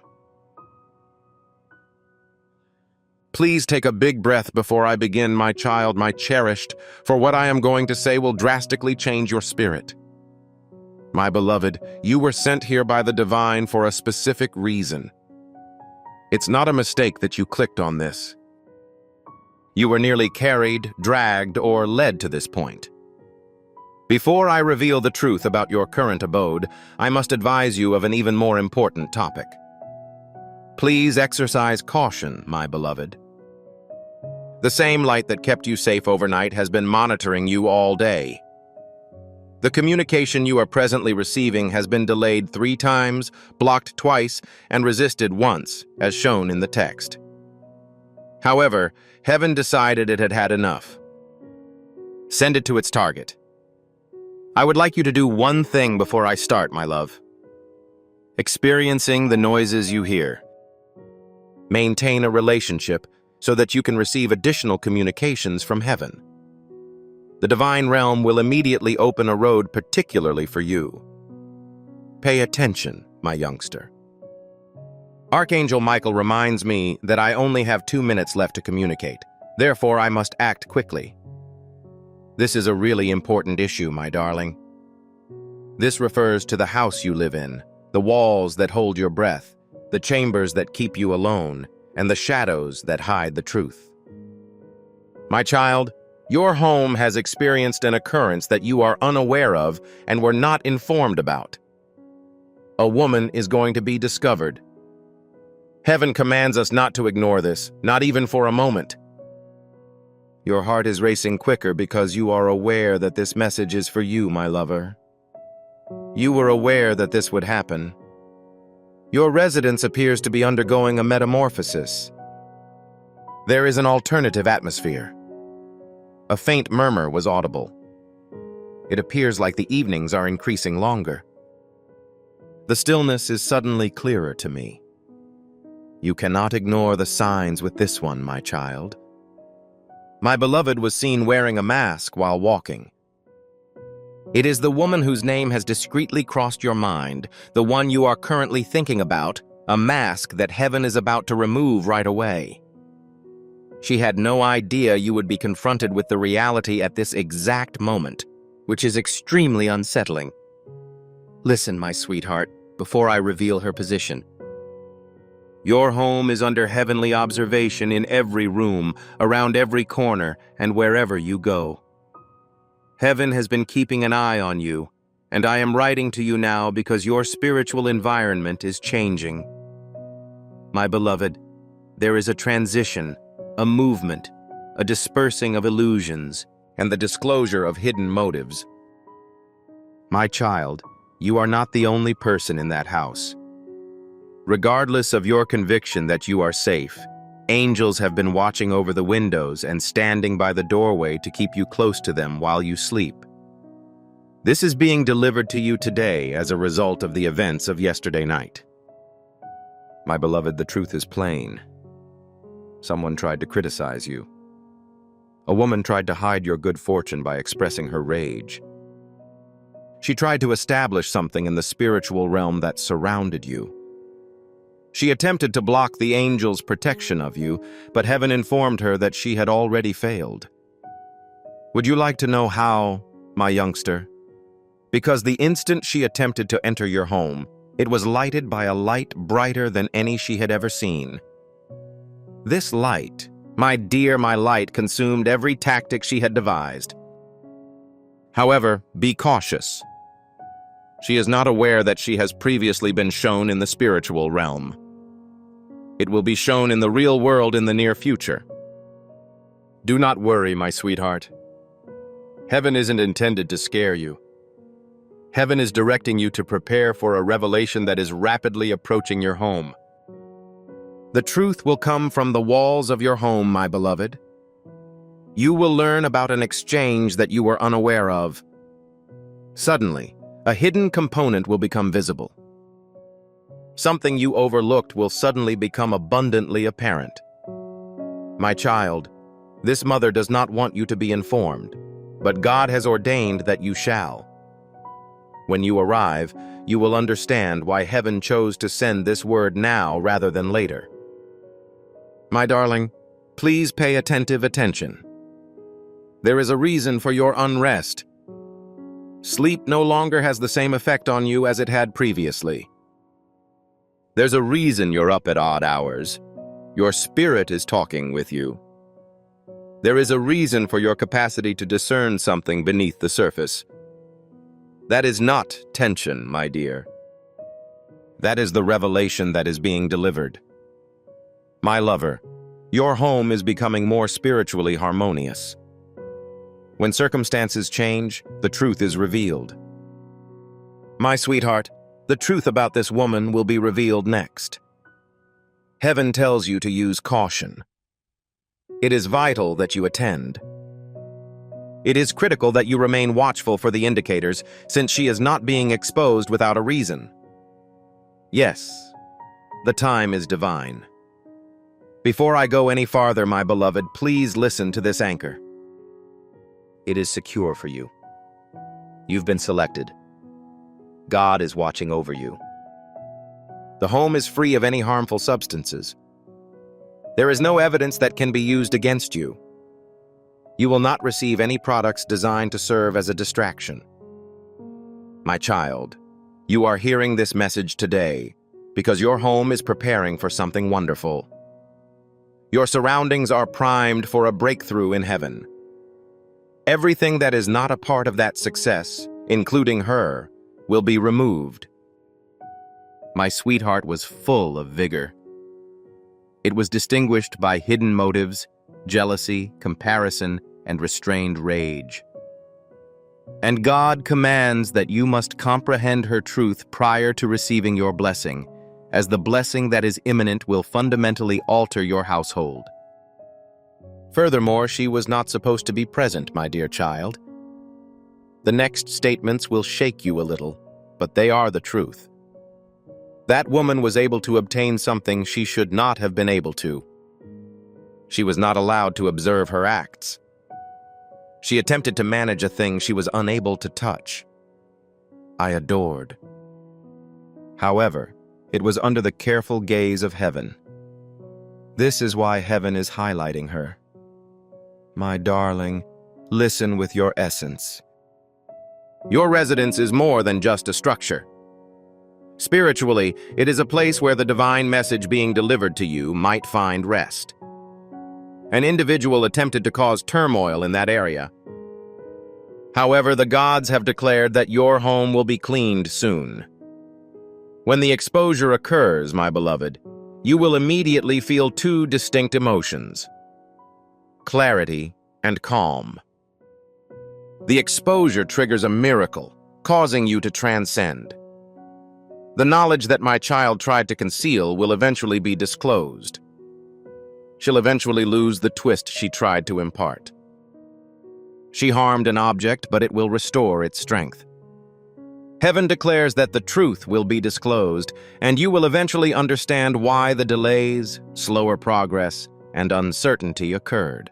Please take a big breath before I begin, my child, my cherished, for what I am going to say will drastically change your spirit. My beloved, you were sent here by the divine for a specific reason. It's not a mistake that you clicked on this. You were nearly carried, dragged, or led to this point. Before I reveal the truth about your current abode, I must advise you of an even more important topic. Please exercise caution, my beloved. The same light that kept you safe overnight has been monitoring you all day. The communication you are presently receiving has been delayed 3 times, blocked twice, and resisted once, as shown in the text. However, heaven decided it had had enough. Send it to its target. I would like you to do one thing before I start, my love. Experiencing the noises you hear. Maintain a relationship so that you can receive additional communications from heaven. The divine realm will immediately open a road particularly for you. Pay attention, my youngster. Archangel Michael reminds me that I only have 2 minutes left to communicate. Therefore, I must act quickly. This is a really important issue, my darling. This refers to the house you live in, the walls that hold your breath, the chambers that keep you alone, and the shadows that hide the truth. My child, your home has experienced an occurrence that you are unaware of and were not informed about. A woman is going to be discovered. Heaven commands us not to ignore this, not even for a moment. Your heart is racing quicker because you are aware that this message is for you, my lover. You were aware that this would happen. Your residence appears to be undergoing a metamorphosis. There is an alternative atmosphere. A faint murmur was audible. It appears like the evenings are increasing longer. The stillness is suddenly clearer to me. You cannot ignore the signs with this one, my child. My beloved was seen wearing a mask while walking. It is the woman whose name has discreetly crossed your mind, the one you are currently thinking about, a mask that heaven is about to remove right away. She had no idea you would be confronted with the reality at this exact moment, which is extremely unsettling. Listen, my sweetheart, before I reveal her position. Your home is under heavenly observation in every room, around every corner, and wherever you go. Heaven has been keeping an eye on you, and I am writing to you now because your spiritual environment is changing. My beloved, there is a transition, a movement, a dispersing of illusions, and the disclosure of hidden motives. My child, you are not the only person in that house. Regardless of your conviction that you are safe, angels have been watching over the windows and standing by the doorway to keep you close to them while you sleep. This is being delivered to you today as a result of the events of yesterday night. My beloved, the truth is plain. Someone tried to criticize you. A woman tried to hide your good fortune by expressing her rage. She tried to establish something in the spiritual realm that surrounded you. She attempted to block the angel's protection of you, but heaven informed her that she had already failed. Would you like to know how, my youngster? Because the instant she attempted to enter your home, it was lighted by a light brighter than any she had ever seen. This light, my dear, my light, consumed every tactic she had devised. However, be cautious. She is not aware that she has previously been shown in the spiritual realm. It will be shown in the real world in the near future. Do not worry, my sweetheart. Heaven isn't intended to scare you. Heaven is directing you to prepare for a revelation that is rapidly approaching your home. The truth will come from the walls of your home, my beloved. You will learn about an exchange that you were unaware of. Suddenly, a hidden component will become visible. Something you overlooked will suddenly become abundantly apparent. My child, this mother does not want you to be informed, but God has ordained that you shall. When you arrive, you will understand why heaven chose to send this word now rather than later. My darling, please pay attentive attention. There is a reason for your unrest. Sleep no longer has the same effect on you as it had previously. There's a reason you're up at odd hours. Your spirit is talking with you. There is a reason for your capacity to discern something beneath the surface. That is not tension, my dear. That is the revelation that is being delivered. My lover, your home is becoming more spiritually harmonious. When circumstances change, the truth is revealed. My sweetheart, the truth about this woman will be revealed next. Heaven tells you to use caution. It is vital that you attend. It is critical that you remain watchful for the indicators, since she is not being exposed without a reason. Yes, the time is divine. Before I go any farther, my beloved, please listen to this anchor. It is secure for you. You've been selected. God is watching over you. The home is free of any harmful substances. There is no evidence that can be used against you. You will not receive any products designed to serve as a distraction. My child, you are hearing this message today because your home is preparing for something wonderful. Your surroundings are primed for a breakthrough in heaven. Everything that is not a part of that success, including her, will be removed. My sweetheart was full of vigor. It was distinguished by hidden motives, jealousy, comparison, and restrained rage. And God commands that you must comprehend her truth prior to receiving your blessing, as the blessing that is imminent will fundamentally alter your household. Furthermore, she was not supposed to be present, my dear child. The next statements will shake you a little, but they are the truth. That woman was able to obtain something she should not have been able to. She was not allowed to observe her acts. She attempted to manage a thing she was unable to touch. I adored. However, it was under the careful gaze of heaven. This is why heaven is highlighting her. My darling, listen with your essence. Your residence is more than just a structure. Spiritually, it is a place where the divine message being delivered to you might find rest. An individual attempted to cause turmoil in that area. However, the gods have declared that your home will be cleaned soon. When the exposure occurs, my beloved, you will immediately feel two distinct emotions: clarity and calm. The exposure triggers a miracle, causing you to transcend. The knowledge that my child tried to conceal will eventually be disclosed. She'll eventually lose the twist she tried to impart. She harmed an object, but it will restore its strength. Heaven declares that the truth will be disclosed, and you will eventually understand why the delays, slower progress, and uncertainty occurred.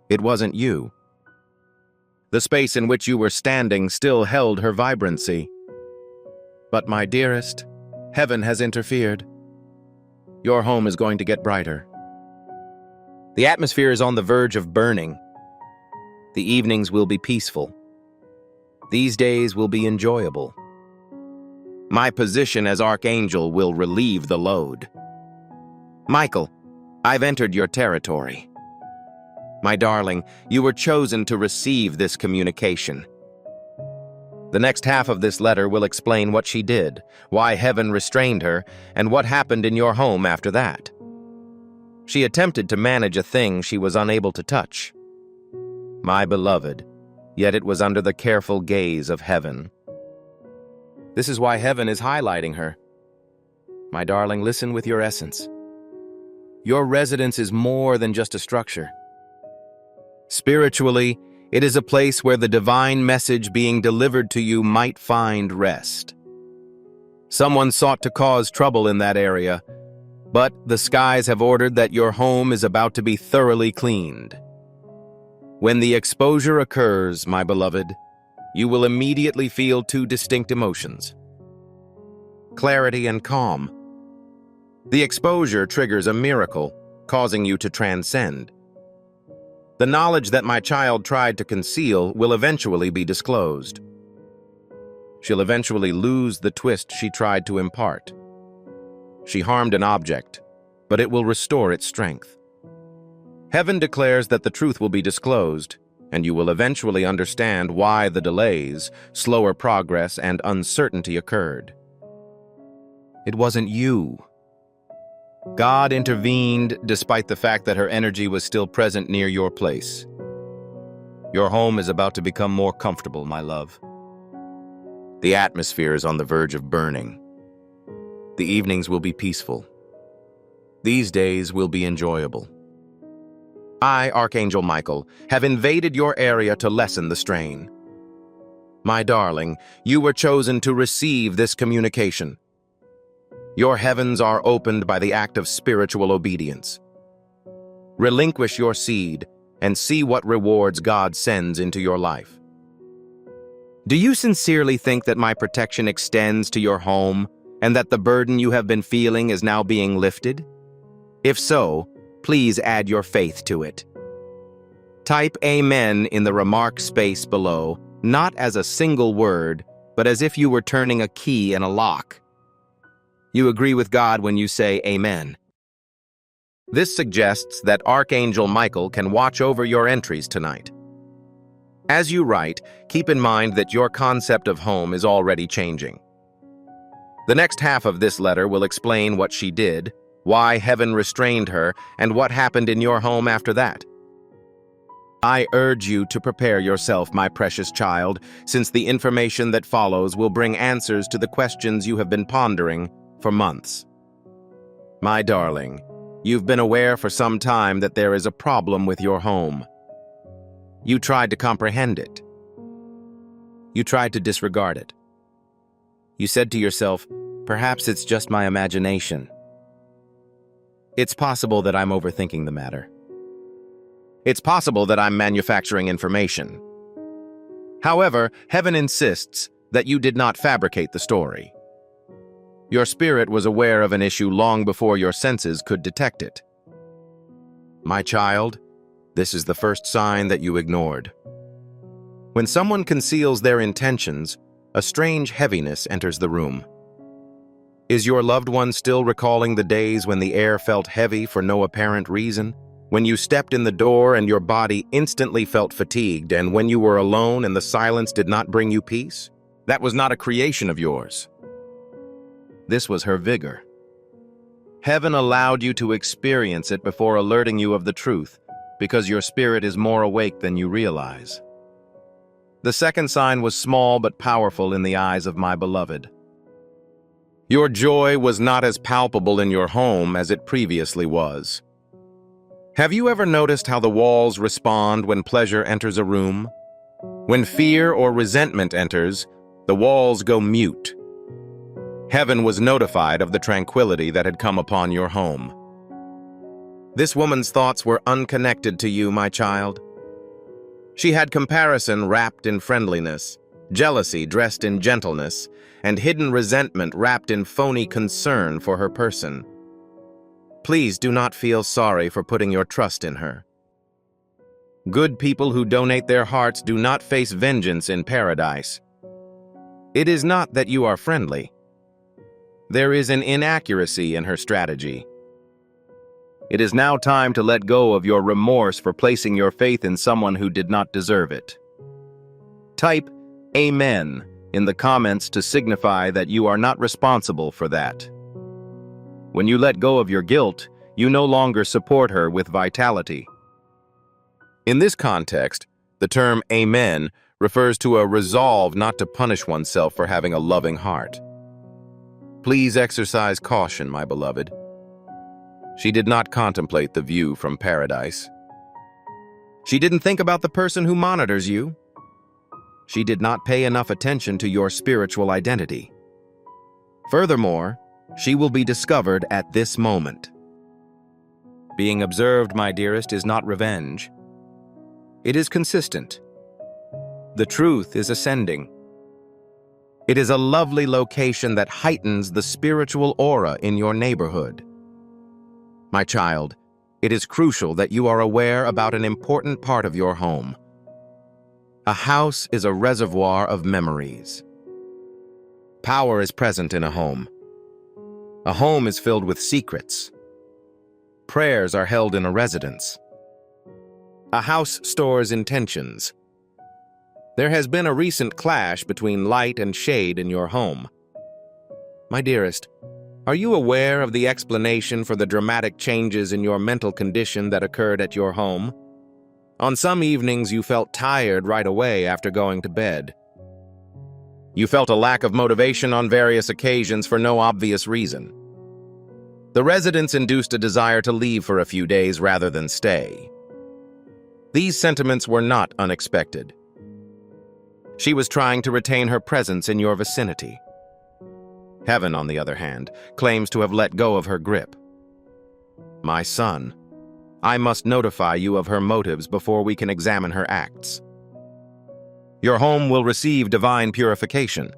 It wasn't you. The space in which you were standing still held her vibrancy. But my dearest, heaven has interfered. Your home is going to get brighter. The atmosphere is on the verge of burning. The evenings will be peaceful. These days will be enjoyable. My position as Archangel will relieve the load. Michael, I've entered your territory. My darling, you were chosen to receive this communication. The next half of this letter will explain what she did, why heaven restrained her, and what happened in your home after that. She attempted to manage a thing she was unable to touch. My beloved, yet it was under the careful gaze of heaven. This is why heaven is highlighting her. My darling, listen with your essence. Your residence is more than just a structure. Spiritually, it is a place where the divine message being delivered to you might find rest. Someone sought to cause trouble in that area, but the skies have ordered that your home is about to be thoroughly cleaned. When the exposure occurs, my beloved, you will immediately feel two distinct emotions: clarity and calm. The exposure triggers a miracle, causing you to transcend. The knowledge that my child tried to conceal will eventually be disclosed. She'll eventually lose the twist she tried to impart. She harmed an object, but it will restore its strength. Heaven declares that the truth will be disclosed, and you will eventually understand why the delays, slower progress, and uncertainty occurred. It wasn't you. God intervened despite the fact that her energy was still present near your place. Your home is about to become more comfortable, my love. The atmosphere is on the verge of burning. The evenings will be peaceful. These days will be enjoyable. I, Archangel Michael, have invaded your area to lessen the strain. My darling, you were chosen to receive this communication. Your heavens are opened by the act of spiritual obedience. Relinquish your seed and see what rewards God sends into your life. Do you sincerely think that my protection extends to your home and that the burden you have been feeling is now being lifted? If so, please add your faith to it. Type Amen in the remark space below, not as a single word, but as if you were turning a key in a lock. You agree with God when you say Amen. This suggests that Archangel Michael can watch over your entries tonight. As you write, keep in mind that your concept of home is already changing. The next half of this letter will explain what she did, why heaven restrained her, and what happened in your home after that. I urge you to prepare yourself, my precious child, since the information that follows will bring answers to the questions you have been pondering for months. My darling, You've been aware for some time that there is a problem with your home. You tried to comprehend it. You tried to disregard it. You said to yourself, perhaps it's just my imagination. It's possible that I'm overthinking the matter. It's possible that I'm manufacturing information. However, heaven insists that you did not fabricate the story. Your spirit was aware of an issue long before your senses could detect it. My child, this is the first sign that you ignored. When someone conceals their intentions, a strange heaviness enters the room. Is your loved one still recalling the days when the air felt heavy for no apparent reason? When you stepped in the door and your body instantly felt fatigued, and when you were alone and the silence did not bring you peace? That was not a creation of yours. This was her vigor. Heaven allowed you to experience it before alerting you of the truth, because your spirit is more awake than you realize. The second sign was small but powerful in the eyes of my beloved. Your joy was not as palpable in your home as it previously was. Have you ever noticed how the walls respond when pleasure enters a room? When fear or resentment enters, the walls go mute. Heaven was notified of the tranquility that had come upon your home. This woman's thoughts were unconnected to you, my child. She had comparison wrapped in friendliness, jealousy dressed in gentleness, and hidden resentment wrapped in phony concern for her person. Please do not feel sorry for putting your trust in her. Good people who donate their hearts do not face vengeance in paradise. It is not that you are friendly. There is an inaccuracy in her strategy. It is now time to let go of your remorse for placing your faith in someone who did not deserve it. Type Amen in the comments to signify that you are not responsible for that. When you let go of your guilt, you no longer support her with vitality. In this context, the term Amen refers to a resolve not to punish oneself for having a loving heart. Please exercise caution, my beloved. She did not contemplate the view from paradise. She didn't think about the person who monitors you. She did not pay enough attention to your spiritual identity. Furthermore, she will be discovered at this moment. Being observed, my dearest, is not revenge. It is consistent. The truth is ascending. It is a lovely location that heightens the spiritual aura in your neighborhood. My child, it is crucial that you are aware about an important part of your home. A house is a reservoir of memories. Power is present in a home. A home is filled with secrets. Prayers are held in a residence. A house stores intentions. There has been a recent clash between light and shade in your home. My dearest, are you aware of the explanation for the dramatic changes in your mental condition that occurred at your home? On some evenings, you felt tired right away after going to bed. You felt a lack of motivation on various occasions for no obvious reason. The residence induced a desire to leave for a few days rather than stay. These sentiments were not unexpected. She was trying to retain her presence in your vicinity. Heaven, on the other hand, claims to have let go of her grip. My son, I must notify you of her motives before we can examine her acts. Your home will receive divine purification.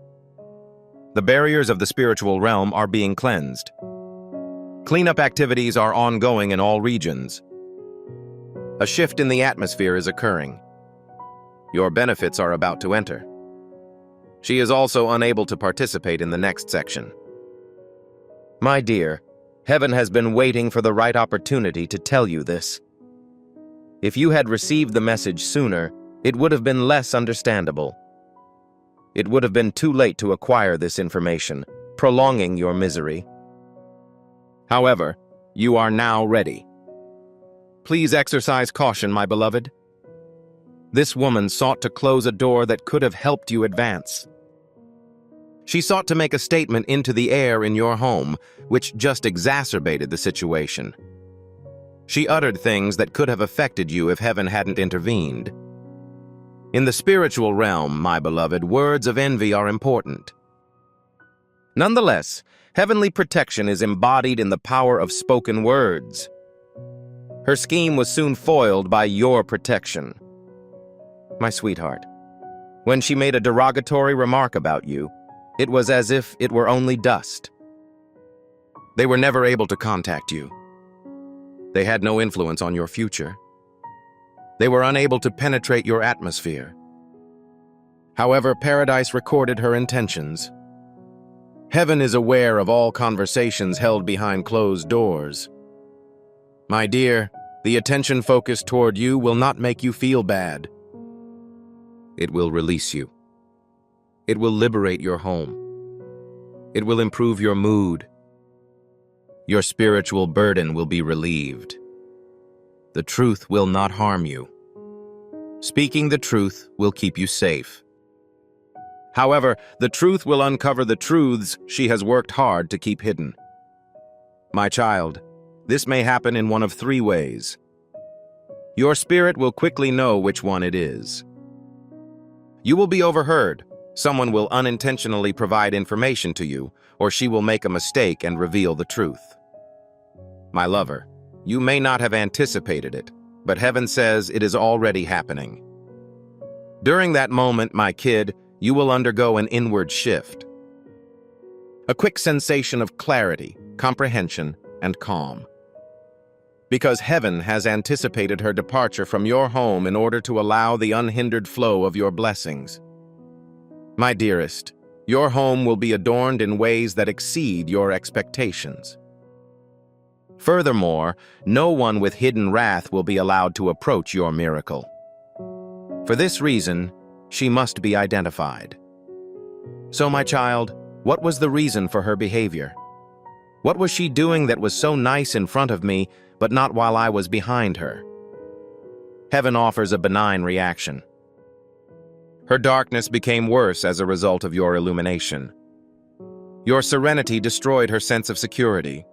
The barriers of the spiritual realm are being cleansed. Cleanup activities are ongoing in all regions. A shift in the atmosphere is occurring. Your benefits are about to enter. She is also unable to participate in the next section. My dear, heaven has been waiting for the right opportunity to tell you this. If you had received the message sooner, it would have been less understandable. It would have been too late to acquire this information, prolonging your misery. However, you are now ready. Please exercise caution, my beloved. This woman sought to close a door that could have helped you advance. She sought to make a statement into the air in your home, which just exacerbated the situation. She uttered things that could have affected you if heaven hadn't intervened. In the spiritual realm, my beloved, words of envy are important. Nonetheless, heavenly protection is embodied in the power of spoken words. Her scheme was soon foiled by your protection. My sweetheart, when she made a derogatory remark about you, it was as if it were only dust. They were never able to contact you. They had no influence on your future. They were unable to penetrate your atmosphere. However, Paradise recorded her intentions. Heaven is aware of all conversations held behind closed doors. My dear, the attention focused toward you will not make you feel bad. It will release you. It will liberate your home. It will improve your mood. Your spiritual burden will be relieved. The truth will not harm you. Speaking the truth will keep you safe. However, the truth will uncover the truths she has worked hard to keep hidden. My child, this may happen in one of three ways. Your spirit will quickly know which one it is. You will be overheard. Someone will unintentionally provide information to you, or she will make a mistake and reveal the truth. My lover, you may not have anticipated it, but heaven says it is already happening. During that moment, my kid, you will undergo an inward shift. A quick sensation of clarity, comprehension, and calm. Because heaven has anticipated her departure from your home in order to allow the unhindered flow of your blessings. My dearest, your home will be adorned in ways that exceed your expectations. Furthermore, no one with hidden wrath will be allowed to approach your miracle. For this reason, she must be identified. So, my child, what was the reason for her behavior? What was she doing that was so nice in front of me, but not while I was behind her? Heaven offers a benign reaction. Her darkness became worse as a result of your illumination. Your serenity destroyed her sense of security.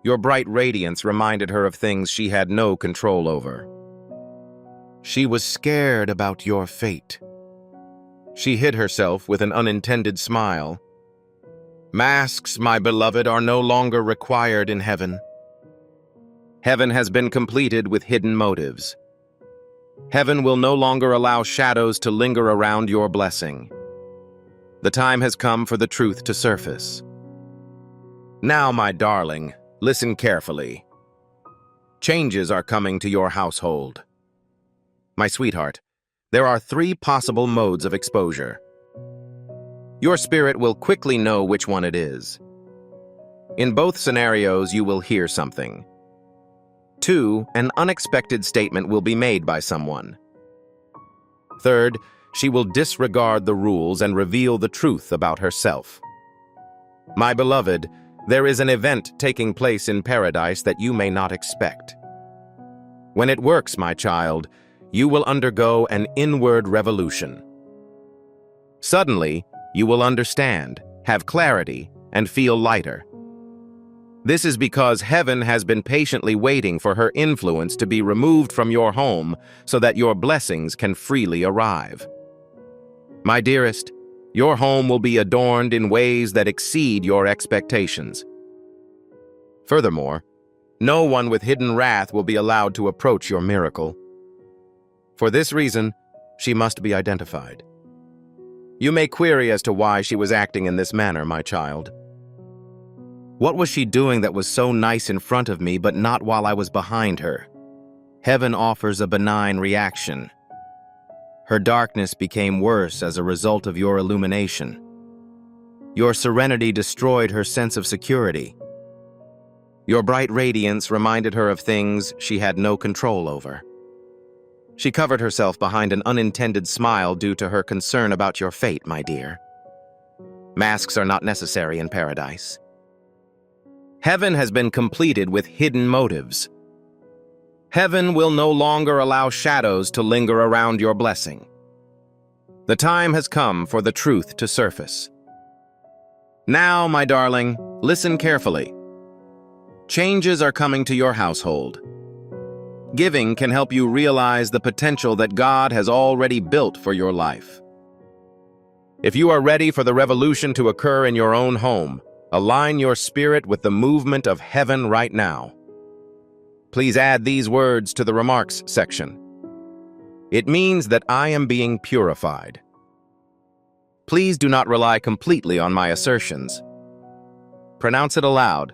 Your bright radiance reminded her of things she had no control over. She was scared about your fate. She hid herself with an unintended smile. Masks, my beloved, are no longer required in heaven. Heaven has been completed with hidden motives. Heaven will no longer allow shadows to linger around your blessing. The time has come for the truth to surface. Now, my darling, listen carefully. Changes are coming to your household. My sweetheart, there are three possible modes of exposure. Your spirit will quickly know which one it is. In both scenarios, you will hear something. 2, an unexpected statement will be made by someone. 3rd, she will disregard the rules and reveal the truth about herself. My beloved, there is an event taking place in paradise that you may not expect. When it works, my child, you will undergo an inward revolution. Suddenly, you will understand, have clarity, and feel lighter. This is because heaven has been patiently waiting for her influence to be removed from your home so that your blessings can freely arrive. My dearest, your home will be adorned in ways that exceed your expectations. Furthermore, no one with hidden wrath will be allowed to approach your miracle. For this reason, she must be identified. You may query as to why she was acting in this manner, my child. What was she doing that was so nice in front of me, but not while I was behind her? Heaven offers a benign reaction. Her darkness became worse as a result of your illumination. Your serenity destroyed her sense of security. Your bright radiance reminded her of things she had no control over. She covered herself behind an unintended smile due to her concern about your fate, my dear. Masks are not necessary in paradise. Heaven has been completed with hidden motives. Heaven will no longer allow shadows to linger around your blessing. The time has come for the truth to surface. Now, my darling, listen carefully. Changes are coming to your household. Giving can help you realize the potential that God has already built for your life. If you are ready for the revolution to occur in your own home, align your spirit with the movement of heaven right now. Please add these words to the remarks section. It means that I am being purified. Please do not rely completely on my assertions. Pronounce it aloud.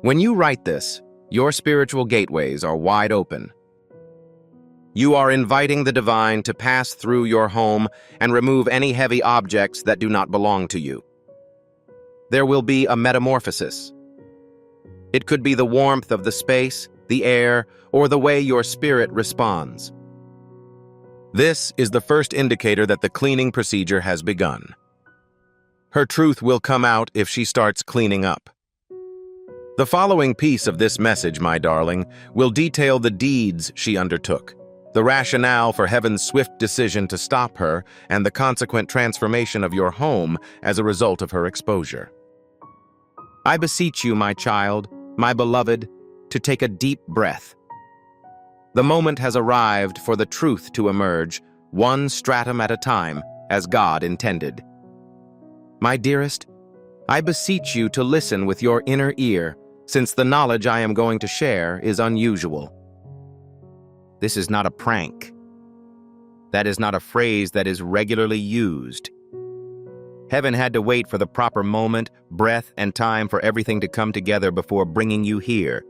When you write this, your spiritual gateways are wide open. You are inviting the divine to pass through your home and remove any heavy objects that do not belong to you. There will be a metamorphosis. It could be the warmth of the space, the air, or the way your spirit responds. This is the first indicator that the cleaning procedure has begun. Her truth will come out if she starts cleaning up. The following piece of this message, my darling, will detail the deeds she undertook, the rationale for heaven's swift decision to stop her, and the consequent transformation of your home as a result of her exposure. I beseech you, my child, my beloved, to take a deep breath. The moment has arrived for the truth to emerge, one stratum at a time, as God intended. My dearest, I beseech you to listen with your inner ear, since the knowledge I am going to share is unusual. This is not a prank. That is not a phrase that is regularly used. Heaven had to wait for the proper moment, breath, and time for everything to come together before bringing you here.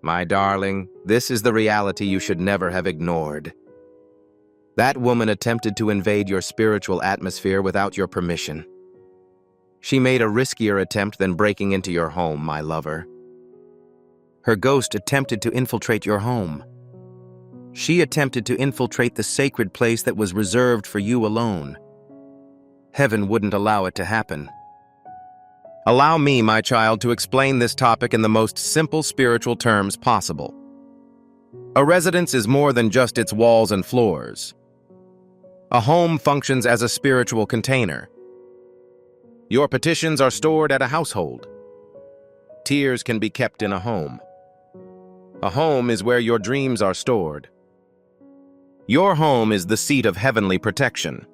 My darling, this is the reality you should never have ignored. That woman attempted to invade your spiritual atmosphere without your permission. She made a riskier attempt than breaking into your home, my lover. Her ghost attempted to infiltrate your home. She attempted to infiltrate the sacred place that was reserved for you alone. Heaven wouldn't allow it to happen. Allow me, my child, to explain this topic in the most simple spiritual terms possible. A residence is more than just its walls and floors. A home functions as a spiritual container. Your petitions are stored at a household. Tears can be kept in a home. A home is where your dreams are stored. Your home is the seat of heavenly protection.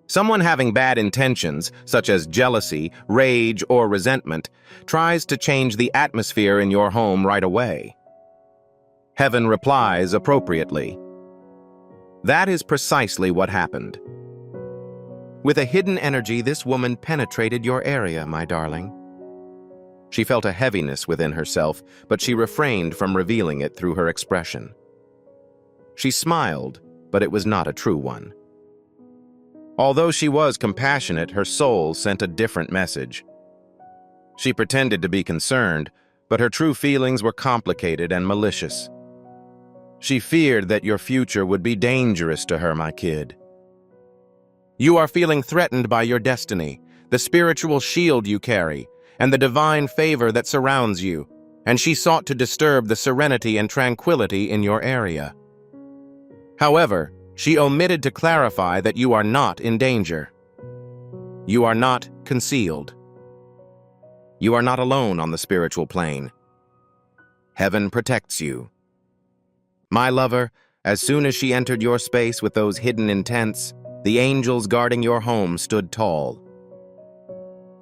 Someone having bad intentions, such as jealousy, rage, or resentment, tries to change the atmosphere in your home right away. Heaven replies appropriately. That is precisely what happened. With a hidden energy, this woman penetrated your area, my darling. She felt a heaviness within herself, but she refrained from revealing it through her expression. She smiled, but it was not a true one. Although she was compassionate, her soul sent a different message. She pretended to be concerned, but her true feelings were complicated and malicious. She feared that your future would be dangerous to her, my kid. You are feeling threatened by your destiny, the spiritual shield you carry, and the divine favor that surrounds you, and she sought to disturb the serenity and tranquility in your area. However, she omitted to clarify that you are not in danger. You are not concealed. You are not alone on the spiritual plane. Heaven protects you. My lover, as soon as she entered your space with those hidden intents, the angels guarding your home stood tall.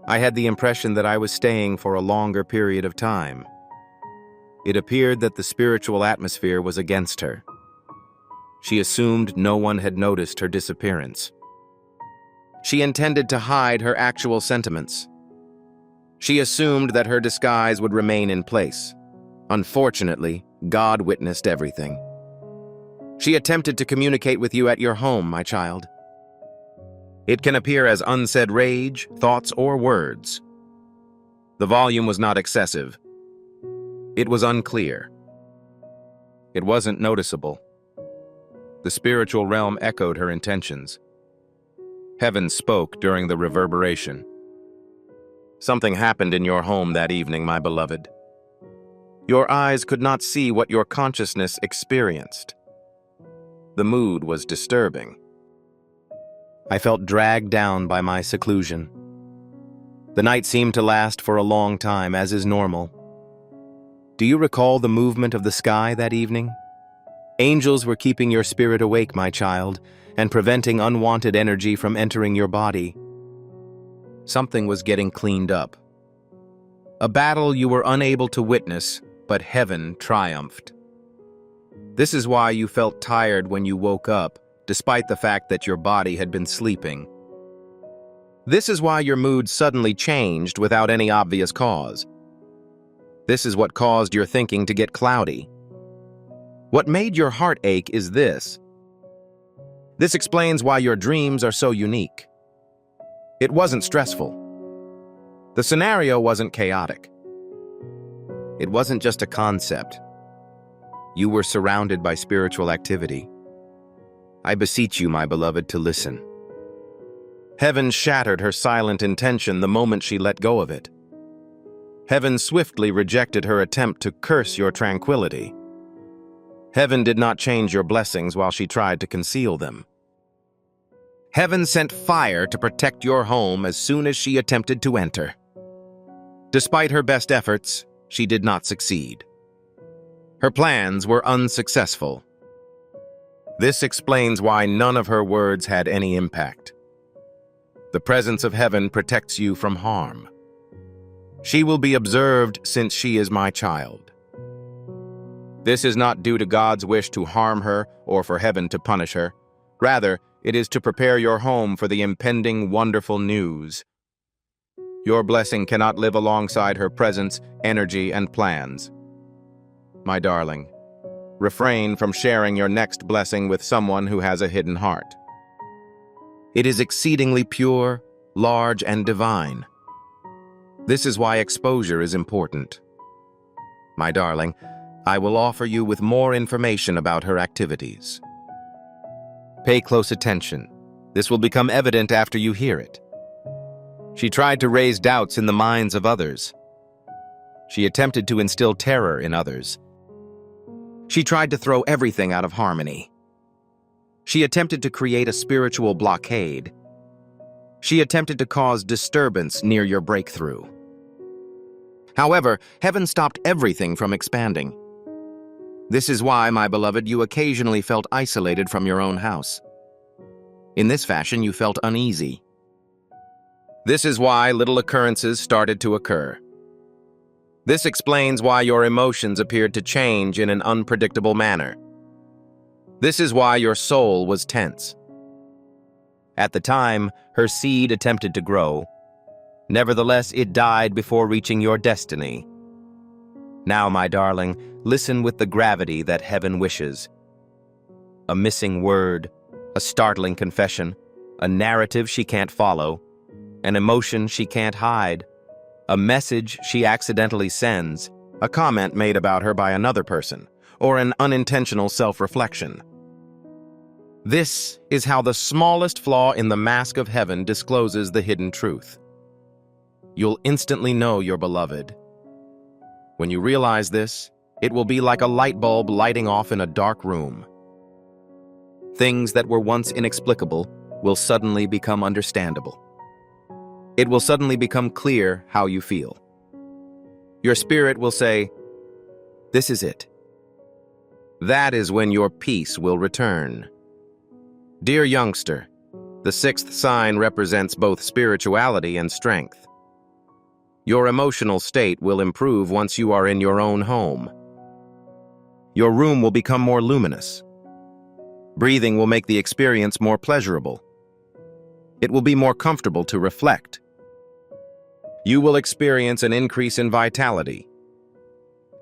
I had the impression that I was staying for a longer period of time. It appeared that the spiritual atmosphere was against her. She assumed no one had noticed her disappearance. She intended to hide her actual sentiments. She assumed that her disguise would remain in place. Unfortunately, God witnessed everything. She attempted to communicate with you at your home, my child. It can appear as unsaid rage, thoughts, or words. The volume was not excessive. It was unclear. It wasn't noticeable. The spiritual realm echoed her intentions. Heaven spoke during the reverberation. Something happened in your home that evening, my beloved. Your eyes could not see what your consciousness experienced. The mood was disturbing. I felt dragged down by my seclusion. The night seemed to last for a long time, as is normal. Do you recall the movement of the sky that evening? Angels were keeping your spirit awake, my child, and preventing unwanted energy from entering your body. Something was getting cleaned up. A battle you were unable to witness, but heaven triumphed. This is why you felt tired when you woke up, despite the fact that your body had been sleeping. This is why your mood suddenly changed without any obvious cause. This is what caused your thinking to get cloudy. What made your heart ache is this. This explains why your dreams are so unique. It wasn't stressful. The scenario wasn't chaotic. It wasn't just a concept. You were surrounded by spiritual activity. I beseech you, my beloved, to listen. Heaven shattered her silent intention the moment she let go of it. Heaven swiftly rejected her attempt to curse your tranquility. Heaven did not change your blessings while she tried to conceal them. Heaven sent fire to protect your home as soon as she attempted to enter. Despite her best efforts, she did not succeed. Her plans were unsuccessful. This explains why none of her words had any impact. The presence of heaven protects you from harm. She will be observed since she is my child. This is not due to God's wish to harm her or for heaven to punish her. Rather, it is to prepare your home for the impending wonderful news. Your blessing cannot live alongside her presence, energy, and plans. My darling, refrain from sharing your next blessing with someone who has a hidden heart. It is exceedingly pure, large, and divine. This is why exposure is important. My darling, I will offer you with more information about her activities. Pay close attention. This will become evident after you hear it. She tried to raise doubts in the minds of others. She attempted to instill terror in others. She tried to throw everything out of harmony. She attempted to create a spiritual blockade. She attempted to cause disturbance near your breakthrough. However, heaven stopped everything from expanding. This is why, my beloved, you occasionally felt isolated from your own house. In this fashion, you felt uneasy. This is why little occurrences started to occur. This explains why your emotions appeared to change in an unpredictable manner. This is why your soul was tense. At the time, her seed attempted to grow. Nevertheless, it died before reaching your destiny. Now, my darling, listen with the gravity that heaven wishes. A missing word, a startling confession, a narrative she can't follow, an emotion she can't hide, a message she accidentally sends, a comment made about her by another person, or an unintentional self-reflection. This is how the smallest flaw in the mask of heaven discloses the hidden truth. You'll instantly know your beloved. When you realize this, it will be like a light bulb lighting off in a dark room. Things that were once inexplicable will suddenly become understandable. It will suddenly become clear how you feel. Your spirit will say, "This is it." That is when your peace will return. Dear youngster, the sixth sign represents both spirituality and strength. Your emotional state will improve once you are in your own home. Your room will become more luminous. Breathing will make the experience more pleasurable. It will be more comfortable to reflect. You will experience an increase in vitality.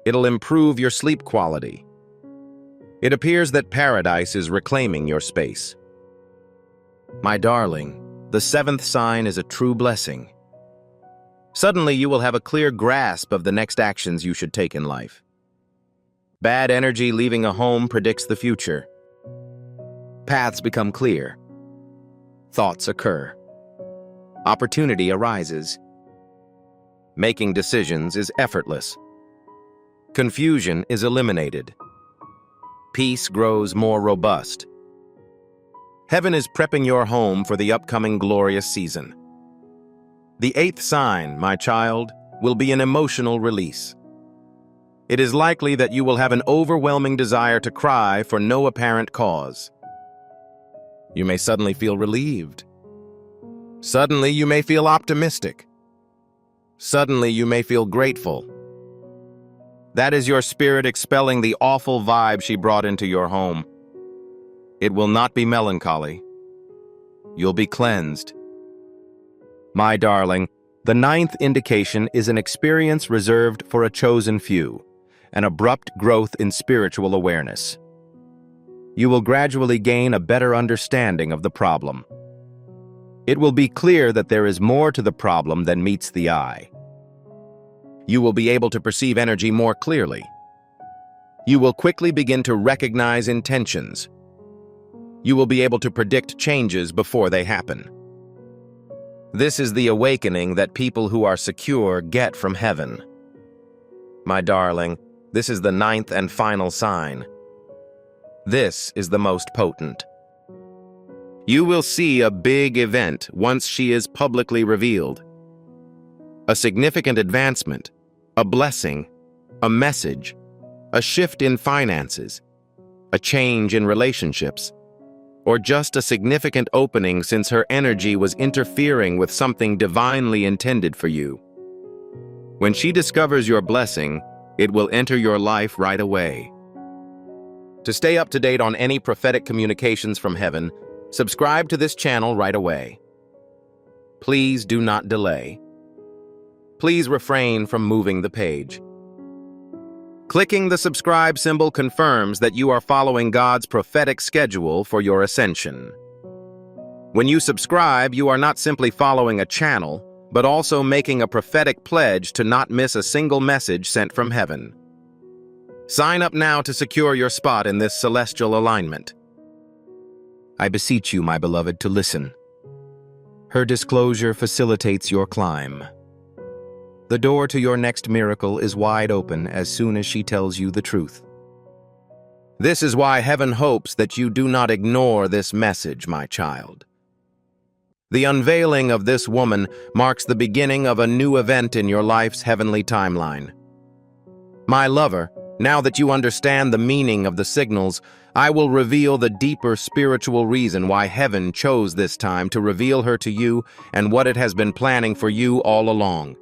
It'll improve your sleep quality. It appears that paradise is reclaiming your space. My darling, the seventh sign is a true blessing. Suddenly, you will have a clear grasp of the next actions you should take in life. Bad energy leaving a home predicts the future. Paths become clear. Thoughts occur. Opportunity arises. Making decisions is effortless. Confusion is eliminated. Peace grows more robust. Heaven is prepping your home for the upcoming glorious season. The eighth sign, my child, will be an emotional release. It is likely that you will have an overwhelming desire to cry for no apparent cause. You may suddenly feel relieved. Suddenly you may feel optimistic. Suddenly you may feel grateful. That is your spirit expelling the awful vibe she brought into your home. It will not be melancholy. You'll be cleansed. My darling, the ninth indication is an experience reserved for a chosen few, an abrupt growth in spiritual awareness. You will gradually gain a better understanding of the problem. It will be clear that there is more to the problem than meets the eye. You will be able to perceive energy more clearly. You will quickly begin to recognize intentions. You will be able to predict changes before they happen. This is the awakening that people who are secure get from heaven. My darling, this is the ninth and final sign. This is the most potent. You will see a big event once she is publicly revealed. A significant advancement, a blessing, a message, a shift in finances, a change in relationships, or just a significant opening since her energy was interfering with something divinely intended for you. When she discovers your blessing, it will enter your life right away. To stay up to date on any prophetic communications from heaven, subscribe to this channel right away. Please do not delay. Please refrain from moving the page. Clicking the subscribe symbol confirms that you are following God's prophetic schedule for your ascension. When you subscribe, you are not simply following a channel, but also making a prophetic pledge to not miss a single message sent from heaven. Sign up now to secure your spot in this celestial alignment. I beseech you, my beloved, to listen. Her disclosure facilitates your climb. The door to your next miracle is wide open as soon as she tells you the truth. This is why heaven hopes that you do not ignore this message, my child. The unveiling of this woman marks the beginning of a new event in your life's heavenly timeline. My lover, now that you understand the meaning of the signals, I will reveal the deeper spiritual reason why heaven chose this time to reveal her to you and what it has been planning for you all along.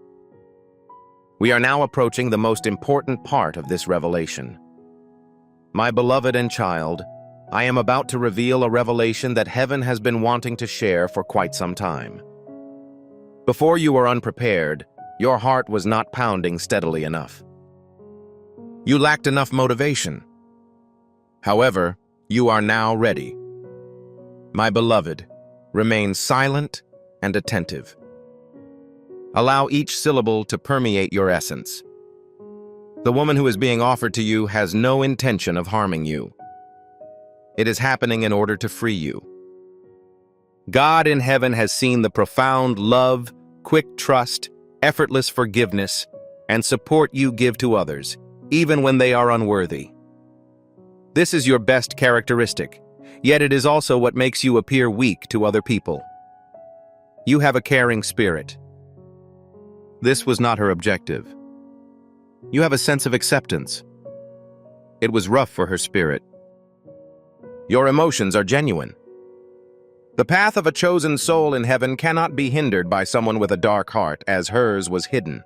We are now approaching the most important part of this revelation. My beloved and child, I am about to reveal a revelation that heaven has been wanting to share for quite some time. Before you were unprepared, your heart was not pounding steadily enough. You lacked enough motivation. However, you are now ready. My beloved, remain silent and attentive. Allow each syllable to permeate your essence. The woman who is being offered to you has no intention of harming you. It is happening in order to free you. God in heaven has seen the profound love, quick trust, effortless forgiveness, and support you give to others, even when they are unworthy. This is your best characteristic, yet it is also what makes you appear weak to other people. You have a caring spirit. This was not her objective. You have a sense of acceptance. It was rough for her spirit. Your emotions are genuine. The path of a chosen soul in heaven cannot be hindered by someone with a dark heart, as hers was hidden.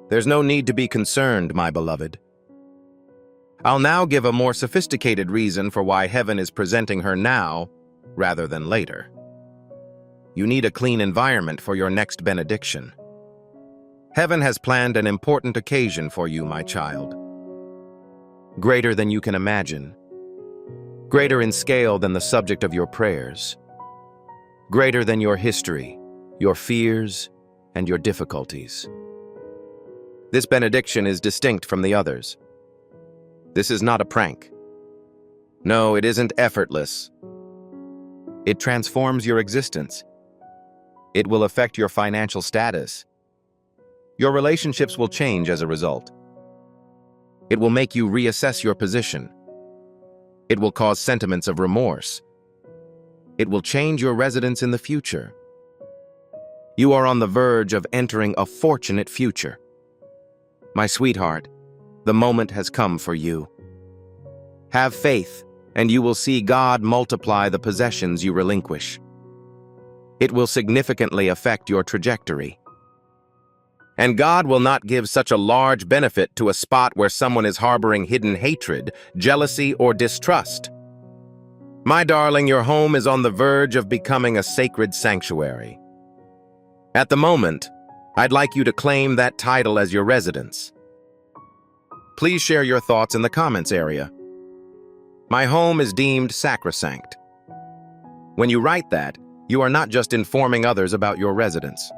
There's no need to be concerned, my beloved. I'll now give a more sophisticated reason for why heaven is presenting her now rather than later. You need a clean environment for your next benediction. Heaven has planned an important occasion for you, my child. Greater than you can imagine. Greater in scale than the subject of your prayers. Greater than your history, your fears, and your difficulties. This benediction is distinct from the others. This is not a prank. No, it isn't effortless. It transforms your existence. It will affect your financial status. Your relationships will change as a result. It will make you reassess your position. It will cause sentiments of remorse. It will change your residence in the future. You are on the verge of entering a fortunate future. My sweetheart, the moment has come for you. Have faith, and you will see God multiply the possessions you relinquish. It will significantly affect your trajectory. And God will not give such a large benefit to a spot where someone is harboring hidden hatred, jealousy, or distrust. My darling, your home is on the verge of becoming a sacred sanctuary. At the moment, I'd like you to claim that title as your residence. Please share your thoughts in the comments area. My home is deemed sacrosanct. When you write that, you are not just informing others about your residence.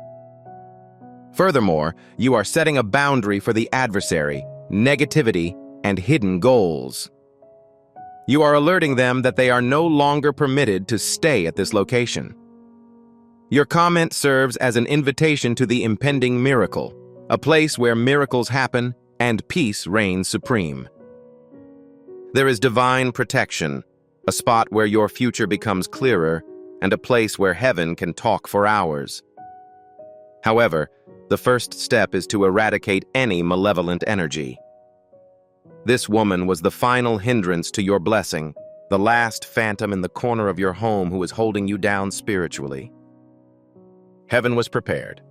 Furthermore, you are setting a boundary for the adversary, negativity, and hidden goals. You are alerting them that they are no longer permitted to stay at this location. Your comment serves as an invitation to the impending miracle, a place where miracles happen and peace reigns supreme. There is divine protection, a spot where your future becomes clearer, and a place where heaven can talk for hours. However, the first step is to eradicate any malevolent energy. This woman was the final hindrance to your blessing, the last phantom in the corner of your home who is holding you down spiritually. Heaven was prepared.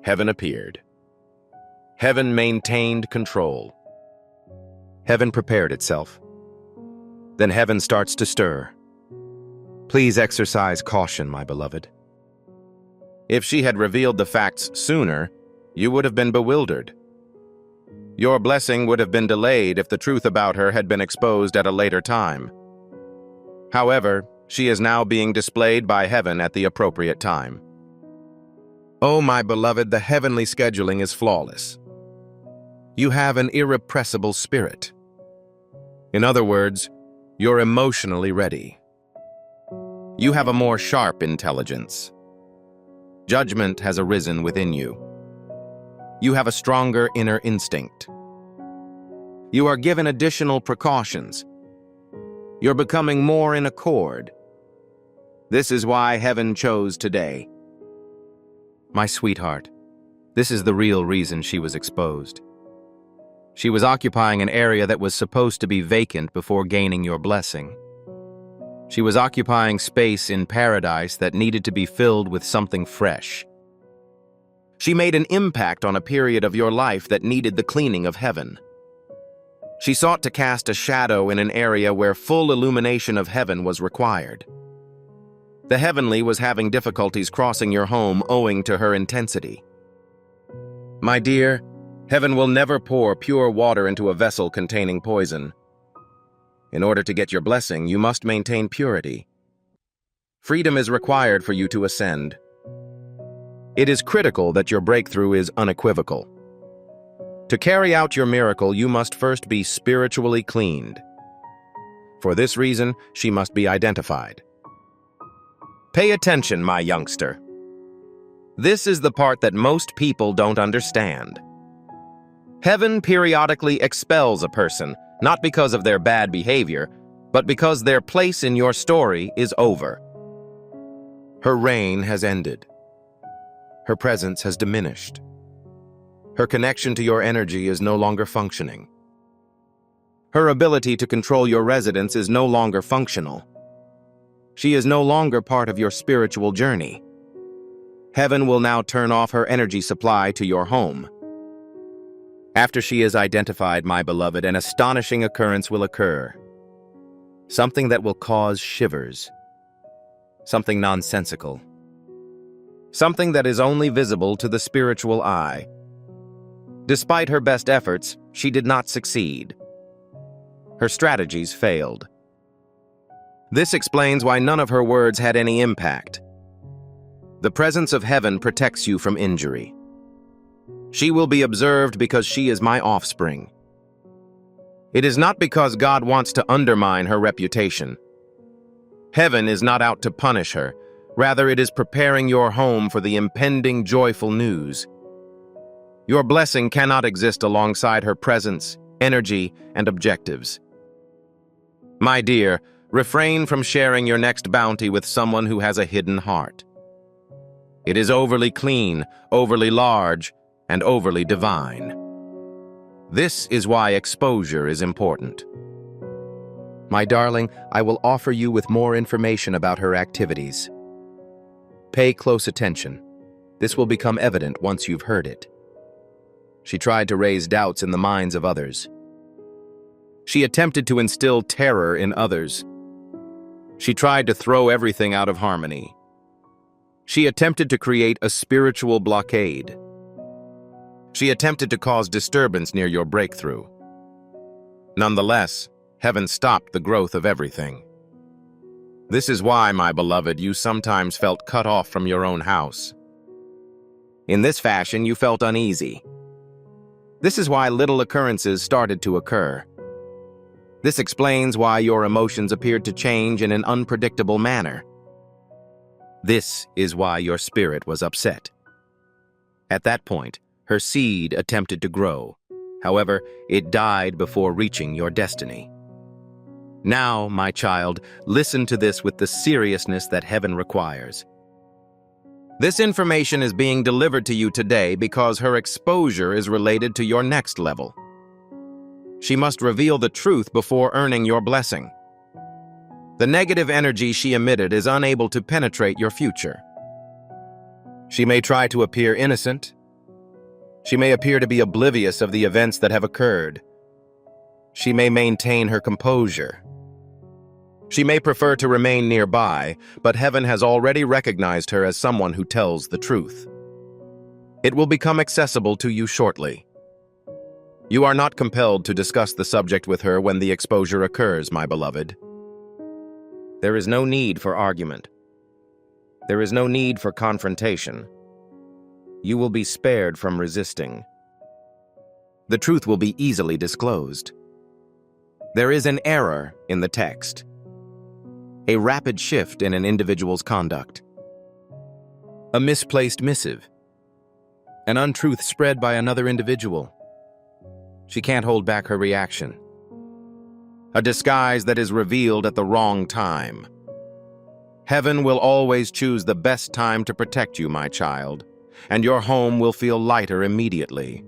Heaven appeared. Heaven maintained control. Heaven prepared itself. Then heaven starts to stir. Please exercise caution, my beloved. If she had revealed the facts sooner, you would have been bewildered. Your blessing would have been delayed if the truth about her had been exposed at a later time. However, she is now being displayed by heaven at the appropriate time. Oh, my beloved, the heavenly scheduling is flawless. You have an irrepressible spirit. In other words, you're emotionally ready. You have a more sharp intelligence. Judgment has arisen within you. You have a stronger inner instinct. You are given additional precautions. You're becoming more in accord. This is why heaven chose today. My sweetheart, this is the real reason she was exposed. She was occupying an area that was supposed to be vacant before gaining your blessing. She was occupying space in paradise that needed to be filled with something fresh. She made an impact on a period of your life that needed the cleaning of heaven. She sought to cast a shadow in an area where full illumination of heaven was required. The heavenly was having difficulties crossing your home owing to her intensity. My dear, heaven will never pour pure water into a vessel containing poison. In order to get your blessing, you must maintain purity. Freedom is required for you to ascend. It is critical that your breakthrough is unequivocal. To carry out your miracle, you must first be spiritually cleaned. For this reason, she must be identified. Pay attention, my youngster. This is the part that most people don't understand. Heaven periodically expels a person, not because of their bad behavior, but because their place in your story is over. Her reign has ended. Her presence has diminished. Her connection to your energy is no longer functioning. Her ability to control your residence is no longer functional. She is no longer part of your spiritual journey. Heaven will now turn off her energy supply to your home. After she is identified, my beloved, an astonishing occurrence will occur. Something that will cause shivers. Something nonsensical. Something that is only visible to the spiritual eye. Despite her best efforts, she did not succeed. Her strategies failed. This explains why none of her words had any impact. The presence of heaven protects you from injury. She will be observed because she is my offspring. It is not because God wants to undermine her reputation. Heaven is not out to punish her. Rather, it is preparing your home for the impending joyful news. Your blessing cannot exist alongside her presence, energy, and objectives. My dear, refrain from sharing your next bounty with someone who has a hidden heart. It is overly clean, overly large, and overly divine. This is why exposure is important. My darling, I will offer you with more information about her activities. Pay close attention. This will become evident once you've heard it. She tried to raise doubts in the minds of others. She attempted to instill terror in others. She tried to throw everything out of harmony. She attempted to create a spiritual blockade. She attempted to cause disturbance near your breakthrough. Nonetheless, heaven stopped the growth of everything. This is why, my beloved, you sometimes felt cut off from your own house. In this fashion, you felt uneasy. This is why little occurrences started to occur. This explains why your emotions appeared to change in an unpredictable manner. This is why your spirit was upset. At that point, her seed attempted to grow. However, it died before reaching your destiny. Now, my child, listen to this with the seriousness that heaven requires. This information is being delivered to you today because her exposure is related to your next level. She must reveal the truth before earning your blessing. The negative energy she emitted is unable to penetrate your future. She may try to appear innocent. She may appear to be oblivious of the events that have occurred. She may maintain her composure. She may prefer to remain nearby, but heaven has already recognized her as someone who tells the truth. It will become accessible to you shortly. You are not compelled to discuss the subject with her when the exposure occurs, my beloved. There is no need for argument. There is no need for confrontation. You will be spared from resisting. The truth will be easily disclosed. There is an error in the text, a rapid shift in an individual's conduct, a misplaced missive, an untruth spread by another individual. She can't hold back her reaction. A disguise that is revealed at the wrong time. Heaven will always choose the best time to protect you, my child, and your home will feel lighter immediately.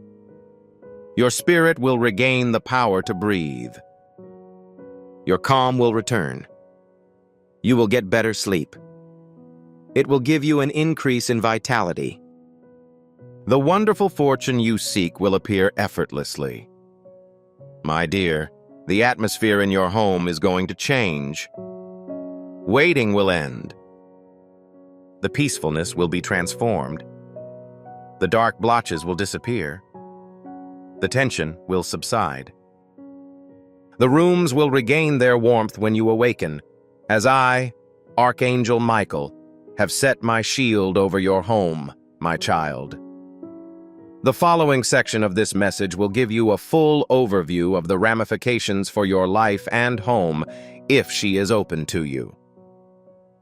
Your spirit will regain the power to breathe. Your calm will return. You will get better sleep. It will give you an increase in vitality. The wonderful fortune you seek will appear effortlessly. My dear, the atmosphere in your home is going to change. Waiting will end. The peacefulness will be transformed. The dark blotches will disappear. The tension will subside. The rooms will regain their warmth when you awaken, as I, Archangel Michael, have set my shield over your home, my child. The following section of this message will give you a full overview of the ramifications for your life and home if she is open to you.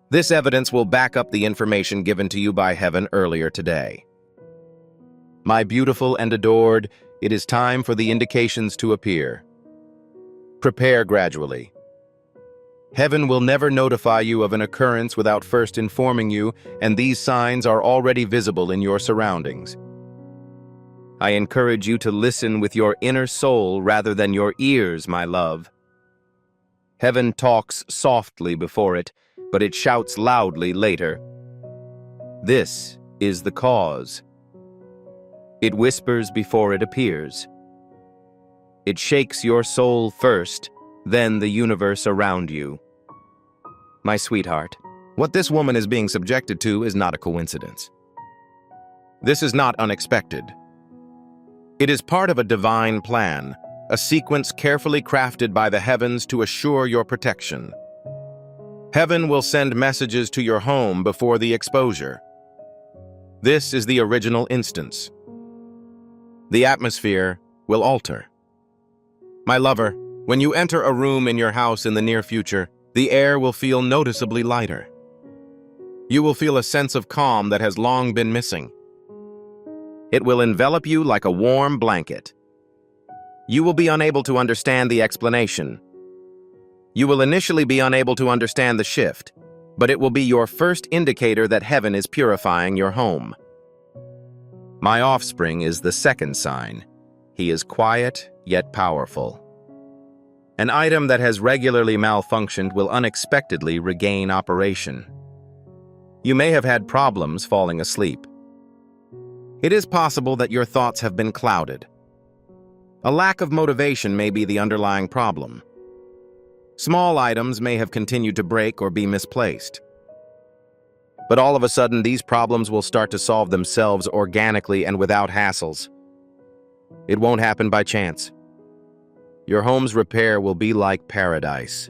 This evidence will back up the information given to you by heaven earlier today. My beautiful and adored, it is time for the indications to appear. Prepare gradually. Heaven will never notify you of an occurrence without first informing you, and these signs are already visible in your surroundings. I encourage you to listen with your inner soul rather than your ears, my love. Heaven talks softly before it, but it shouts loudly later. This is the cause. It whispers before it appears. It shakes your soul first, then the universe around you. My sweetheart, what this woman is being subjected to is not a coincidence. This is not unexpected. It is part of a divine plan, a sequence carefully crafted by the heavens to assure your protection. Heaven will send messages to your home before the exposure. This is the original instance. The atmosphere will alter. My lover, when you enter a room in your house in the near future, the air will feel noticeably lighter. You will feel a sense of calm that has long been missing. It will envelop you like a warm blanket. You will be unable to understand the explanation. You will initially be unable to understand the shift. but it will be your first indicator that heaven is purifying your home. My offspring is the second sign. He is quiet yet powerful. An item that has regularly malfunctioned will unexpectedly regain operation. You may have had problems falling asleep. It is possible that your thoughts have been clouded. A lack of motivation may be the underlying problem. Small items may have continued to break or be misplaced. But all of a sudden, these problems will start to solve themselves organically and without hassles. It won't happen by chance. Your home's repair will be like paradise.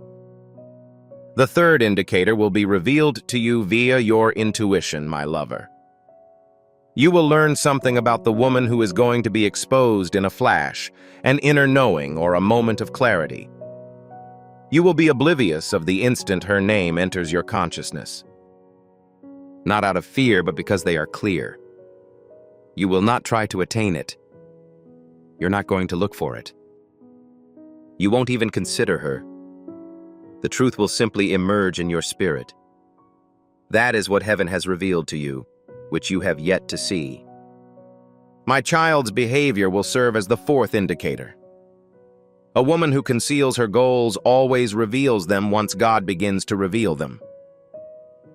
The third indicator will be revealed to you via your intuition, my lover. You will learn something about the woman who is going to be exposed in a flash, an inner knowing or a moment of clarity. You will be oblivious of the instant her name enters your consciousness. Not out of fear, but because they are clear. You will not try to attain it. You're not going to look for it. You won't even consider her. The truth will simply emerge in your spirit. That is what heaven has revealed to you, which you have yet to see. My child's behavior will serve as the fourth indicator. A woman who conceals her goals always reveals them once God begins to reveal them.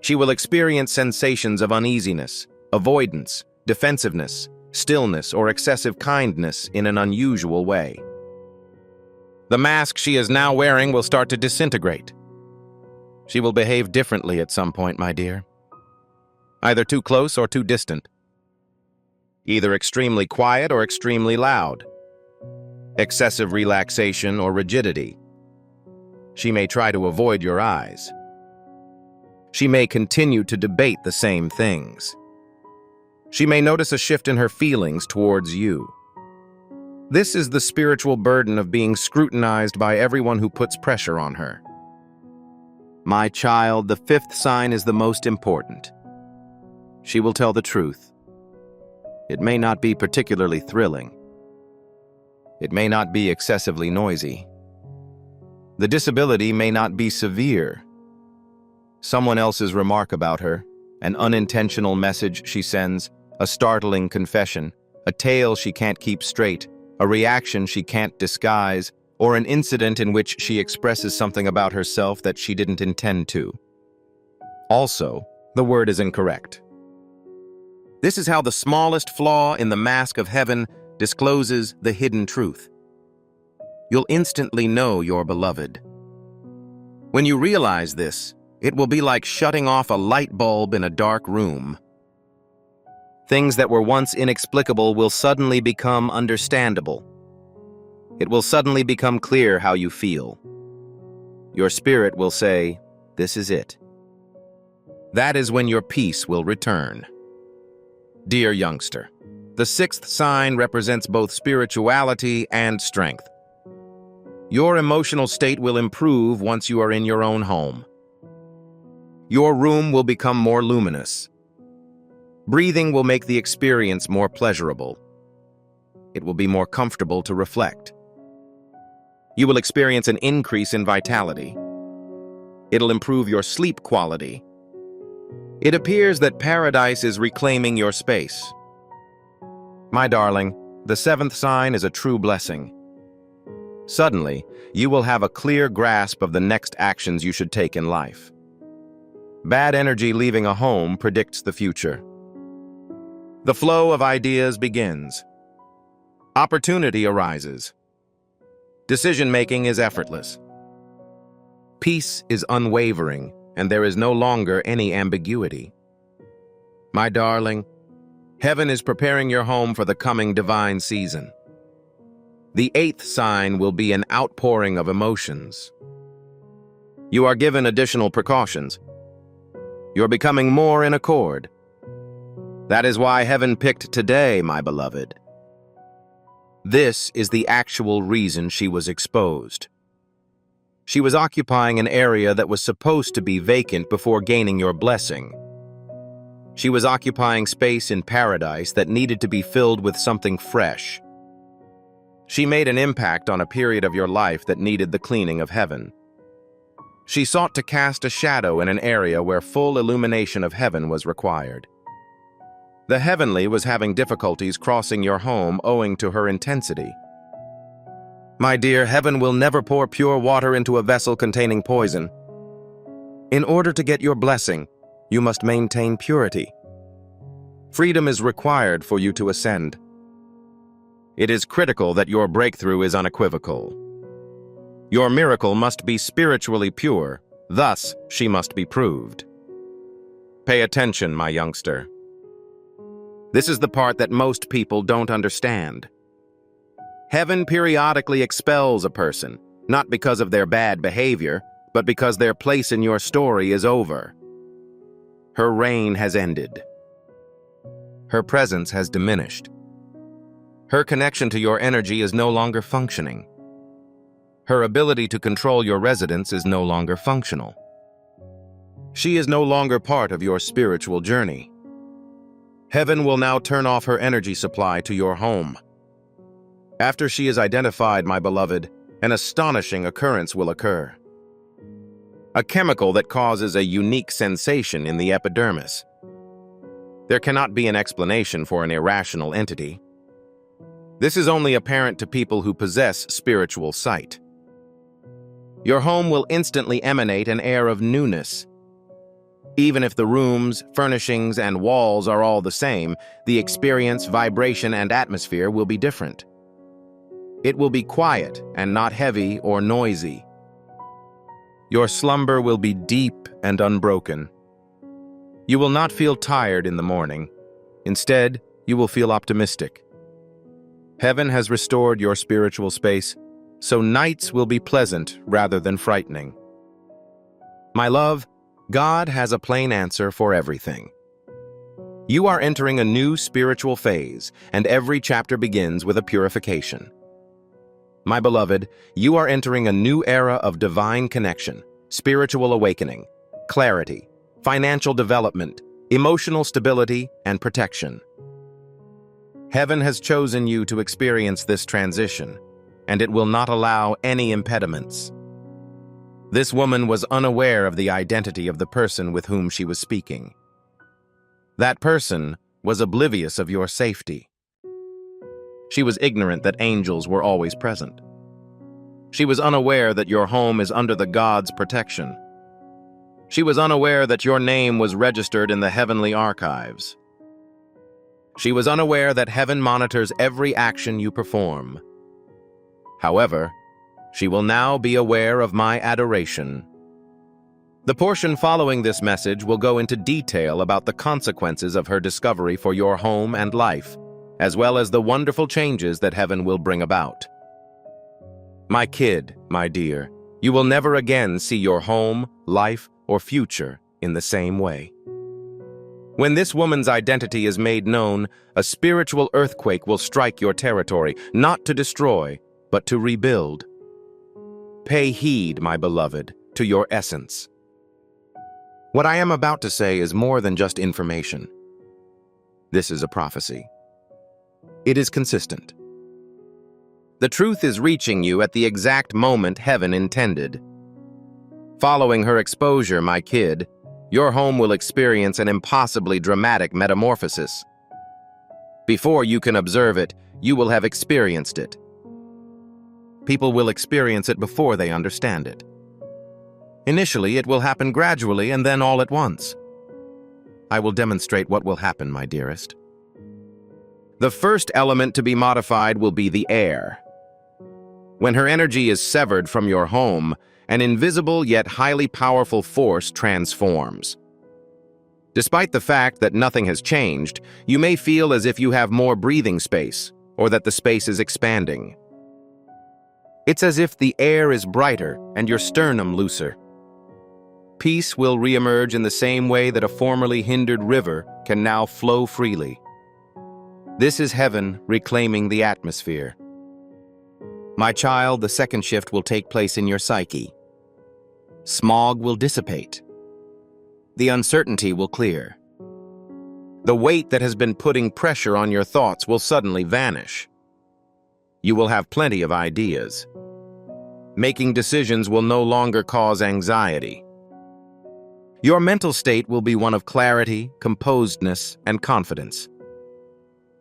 She will experience sensations of uneasiness, avoidance, defensiveness, stillness, or excessive kindness in an unusual way. The mask she is now wearing will start to disintegrate. She will behave differently at some point, my dear. Either too close or too distant. Either extremely quiet or extremely loud. Excessive relaxation or rigidity. She may try to avoid your eyes. She may continue to debate the same things. She may notice a shift in her feelings towards you. This is the spiritual burden of being scrutinized by everyone who puts pressure on her. My child, the fifth sign is the most important. She will tell the truth. It may not be particularly thrilling. It may not be excessively noisy. The disability may not be severe. Someone else's remark about her, an unintentional message she sends, a startling confession, a tale she can't keep straight, a reaction she can't disguise, or an incident in which she expresses something about herself that she didn't intend to. Also, the word is incorrect. This is how the smallest flaw in the mask of heaven discloses the hidden truth. You'll instantly know you're beloved. When you realize this, it will be like shutting off a light bulb in a dark room. Things that were once inexplicable will suddenly become understandable. It will suddenly become clear how you feel. Your spirit will say, "This is it." That is when your peace will return. Dear youngster, the sixth sign represents both spirituality and strength. Your emotional state will improve once you are in your own home. Your room will become more luminous. Breathing will make the experience more pleasurable. It will be more comfortable to reflect. You will experience an increase in vitality. It'll improve your sleep quality. It appears that paradise is reclaiming your space. My darling, the seventh sign is a true blessing. Suddenly, you will have a clear grasp of the next actions you should take in life. Bad energy leaving a home predicts the future. The flow of ideas begins. Opportunity arises. Decision-making is effortless. Peace is unwavering, and there is no longer any ambiguity. My darling, heaven is preparing your home for the coming divine season. The eighth sign will be an outpouring of emotions. You are given additional precautions. You're becoming more in accord. That is why heaven picked today, my beloved. This is the actual reason she was exposed. She was occupying an area that was supposed to be vacant before gaining your blessing. She was occupying space in paradise that needed to be filled with something fresh. She made an impact on a period of your life that needed the cleaning of heaven. She sought to cast a shadow in an area where full illumination of heaven was required. The heavenly was having difficulties crossing your home owing to her intensity. My dear, heaven will never pour pure water into a vessel containing poison. In order to get your blessing, you must maintain purity. Freedom is required for you to ascend. It is critical that your breakthrough is unequivocal. Your miracle must be spiritually pure, thus she must be proved. Pay attention, my youngster. This is the part that most people don't understand. Heaven periodically expels a person, not because of their bad behavior, but because their place in your story is over. Her reign has ended. Her presence has diminished. Her connection to your energy is no longer functioning. Her ability to control your residence is no longer functional. She is no longer part of your spiritual journey. Heaven will now turn off her energy supply to your home. After she is identified, my beloved, an astonishing occurrence will occur. A chemical that causes a unique sensation in the epidermis. There cannot be an explanation for an irrational entity. This is only apparent to people who possess spiritual sight. Your home will instantly emanate an air of newness. Even if the rooms, furnishings, and walls are all the same, the experience, vibration, and atmosphere will be different. It will be quiet and not heavy or noisy. Your slumber will be deep and unbroken. You will not feel tired in the morning. Instead, you will feel optimistic. Heaven has restored your spiritual space, so nights will be pleasant rather than frightening. My love, God has a plain answer for everything. You are entering a new spiritual phase, and every chapter begins with a purification. My beloved, you are entering a new era of divine connection, spiritual awakening, clarity, financial development, emotional stability, and protection. Heaven has chosen you to experience this transition, and it will not allow any impediments. This woman was unaware of the identity of the person with whom she was speaking. That person was oblivious of your safety. She was ignorant that angels were always present. She was unaware that your home is under the God's protection. She was unaware that your name was registered in the heavenly archives. She was unaware that heaven monitors every action you perform. However, she will now be aware of my adoration. The portion following this message will go into detail about the consequences of her discovery for your home and life, as well as the wonderful changes that heaven will bring about. My kid, my dear, you will never again see your home, life, or future in the same way. When this woman's identity is made known, a spiritual earthquake will strike your territory, not to destroy, but to rebuild. Pay heed, my beloved, to your essence. What I am about to say is more than just information. This is a prophecy. It is consistent. The truth is reaching you at the exact moment heaven intended. Following her exposure, my kid, your home will experience an impossibly dramatic metamorphosis. Before you can observe it, you will have experienced it. People will experience it before they understand it. Initially, it will happen gradually and then all at once. I will demonstrate what will happen, my dearest. The first element to be modified will be the air. When her energy is severed from your home, an invisible yet highly powerful force transforms. Despite the fact that nothing has changed, you may feel as if you have more breathing space, or that the space is expanding. It's as if the air is brighter and your sternum looser. Peace will reemerge in the same way that a formerly hindered river can now flow freely. This is heaven reclaiming the atmosphere. My child, the second shift will take place in your psyche. Smog will dissipate. The uncertainty will clear. The weight that has been putting pressure on your thoughts will suddenly vanish. You will have plenty of ideas. Making decisions will no longer cause anxiety. Your mental state will be one of clarity, composedness, and confidence.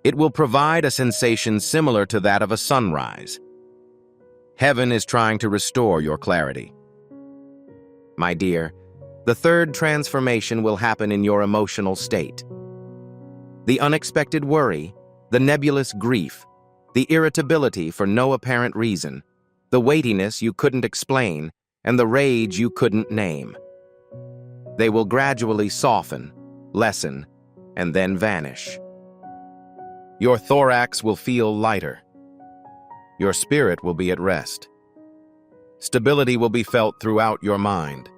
It will provide a sensation similar to that of a sunrise. Heaven is trying to restore your clarity. My dear, the third transformation will happen in your emotional state. The unexpected worry, the nebulous grief, the irritability for no apparent reason, the weightiness you couldn't explain, and the rage you couldn't name. They will gradually soften, lessen, and then vanish. Your thorax will feel lighter. Your spirit will be at rest. Stability will be felt throughout your mind.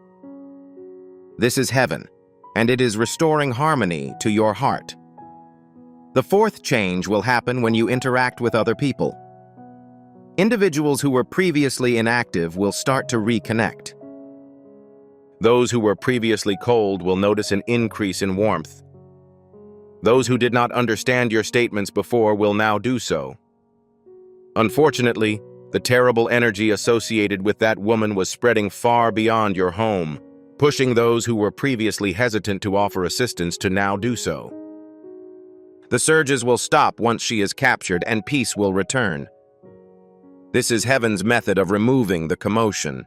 This is heaven, and it is restoring harmony to your heart. The fourth change will happen when you interact with other people. Individuals who were previously inactive will start to reconnect. Those who were previously cold will notice an increase in warmth. Those who did not understand your statements before will now do so. Unfortunately, the terrible energy associated with that woman was spreading far beyond your home, pushing those who were previously hesitant to offer assistance to now do so. The surges will stop once she is captured and peace will return. This is heaven's method of removing the commotion.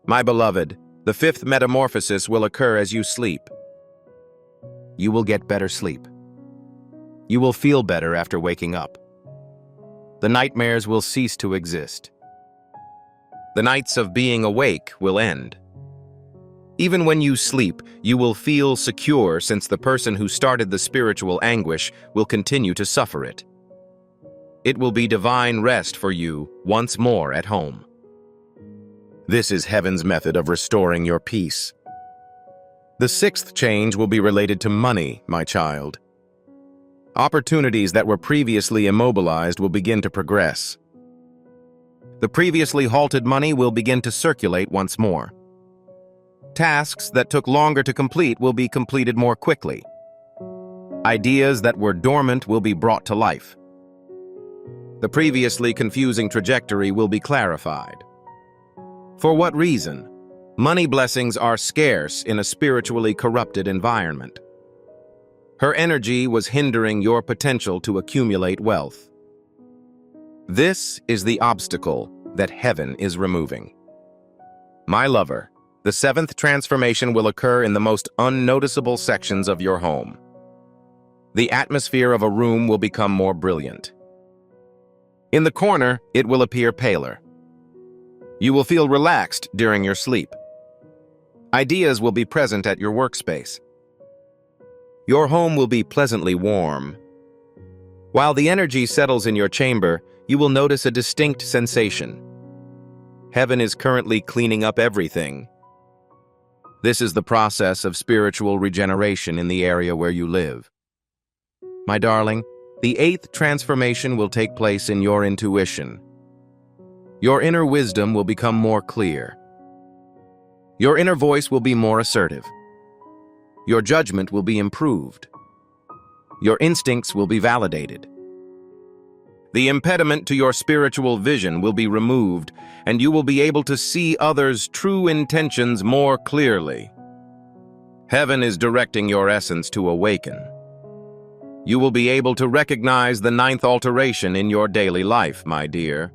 My beloved, the fifth metamorphosis will occur as you sleep. You will get better sleep. You will feel better after waking up. The nightmares will cease to exist. The nights of being awake will end. Even when you sleep, you will feel secure since the person who started the spiritual anguish will continue to suffer it. It will be divine rest for you once more at home. This is heaven's method of restoring your peace. The sixth change will be related to money, my child. Opportunities that were previously immobilized will begin to progress. The previously halted money will begin to circulate once more. Tasks that took longer to complete will be completed more quickly. Ideas that were dormant will be brought to life. The previously confusing trajectory will be clarified. For what reason? Money blessings are scarce in a spiritually corrupted environment. Her energy was hindering your potential to accumulate wealth. This is the obstacle that heaven is removing. My lover, the seventh transformation will occur in the most unnoticeable sections of your home. The atmosphere of a room will become more brilliant. In the corner, it will appear paler. You will feel relaxed during your sleep. Ideas will be present at your workspace. Your home will be pleasantly warm. While the energy settles in your chamber, you will notice a distinct sensation. Heaven is currently cleaning up everything. This is the process of spiritual regeneration in the area where you live. My darling, the eighth transformation will take place in your intuition. Your inner wisdom will become more clear. Your inner voice will be more assertive. Your judgment will be improved. Your instincts will be validated. The impediment to your spiritual vision will be removed, and you will be able to see others' true intentions more clearly. Heaven is directing your essence to awaken. You will be able to recognize the ninth alteration in your daily life, my dear.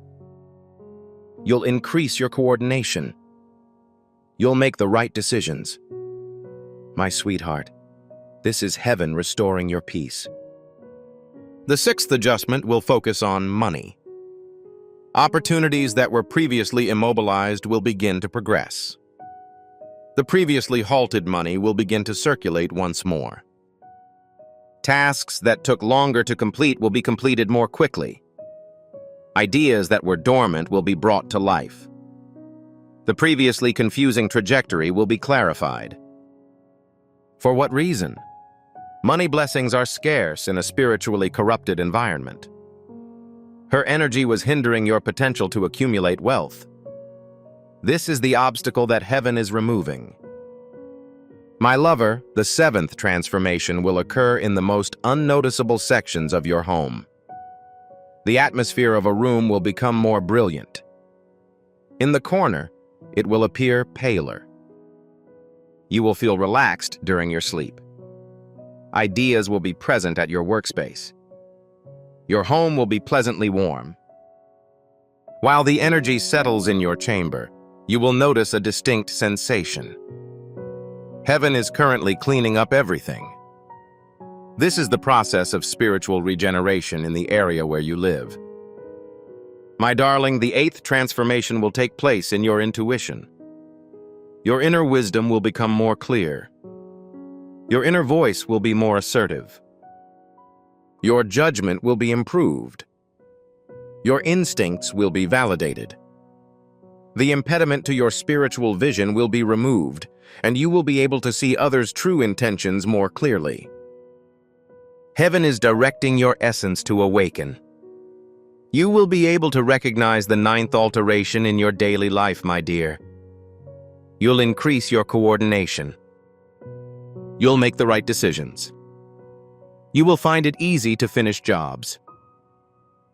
You'll increase your coordination. You'll make the right decisions. My sweetheart, this is heaven restoring your peace. The sixth adjustment will focus on money. Opportunities that were previously immobilized will begin to progress. The previously halted money will begin to circulate once more. Tasks that took longer to complete will be completed more quickly. Ideas that were dormant will be brought to life. The previously confusing trajectory will be clarified. For what reason? Money blessings are scarce in a spiritually corrupted environment. Her energy was hindering your potential to accumulate wealth. This is the obstacle that heaven is removing. My lover, the seventh transformation will occur in the most unnoticeable sections of your home. The atmosphere of a room will become more brilliant. In the corner, it will appear paler. You will feel relaxed during your sleep. Ideas will be present at your workspace. Your home will be pleasantly warm. While the energy settles in your chamber, you will notice a distinct sensation. Heaven is currently cleaning up everything. This is the process of spiritual regeneration in the area where you live. My darling, the 8th transformation will take place in your intuition. Your inner wisdom will become more clear. Your inner voice will be more assertive. Your judgment will be improved. Your instincts will be validated. The impediment to your spiritual vision will be removed, and you will be able to see others' true intentions more clearly. Heaven is directing your essence to awaken. You will be able to recognize the 9th alteration in your daily life, my dear. You'll increase your coordination. You'll make the right decisions. You will find it easy to finish jobs.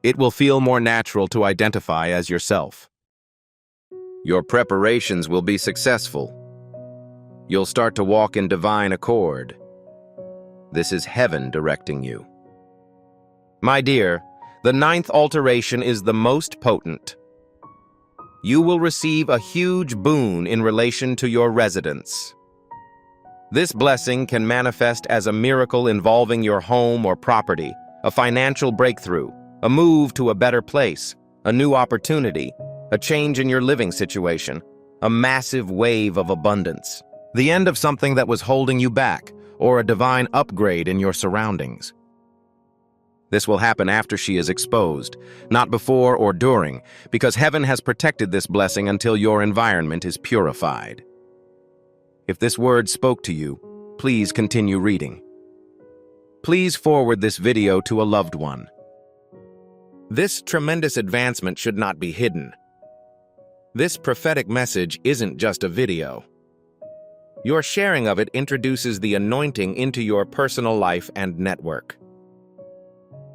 It will feel more natural to identify as yourself. Your preparations will be successful. You'll start to walk in divine accord. This is heaven directing you. My dear, the 9th alteration is the most potent. You will receive a huge boon in relation to your residence. This blessing can manifest as a miracle involving your home or property, a financial breakthrough, a move to a better place, a new opportunity, a change in your living situation, a massive wave of abundance, the end of something that was holding you back, or a divine upgrade in your surroundings. This will happen after she is exposed, not before or during, because heaven has protected this blessing until your environment is purified. If this word spoke to you, please continue reading. Please forward this video to a loved one. This tremendous advancement should not be hidden. This prophetic message isn't just a video. Your sharing of it introduces the anointing into your personal life and network.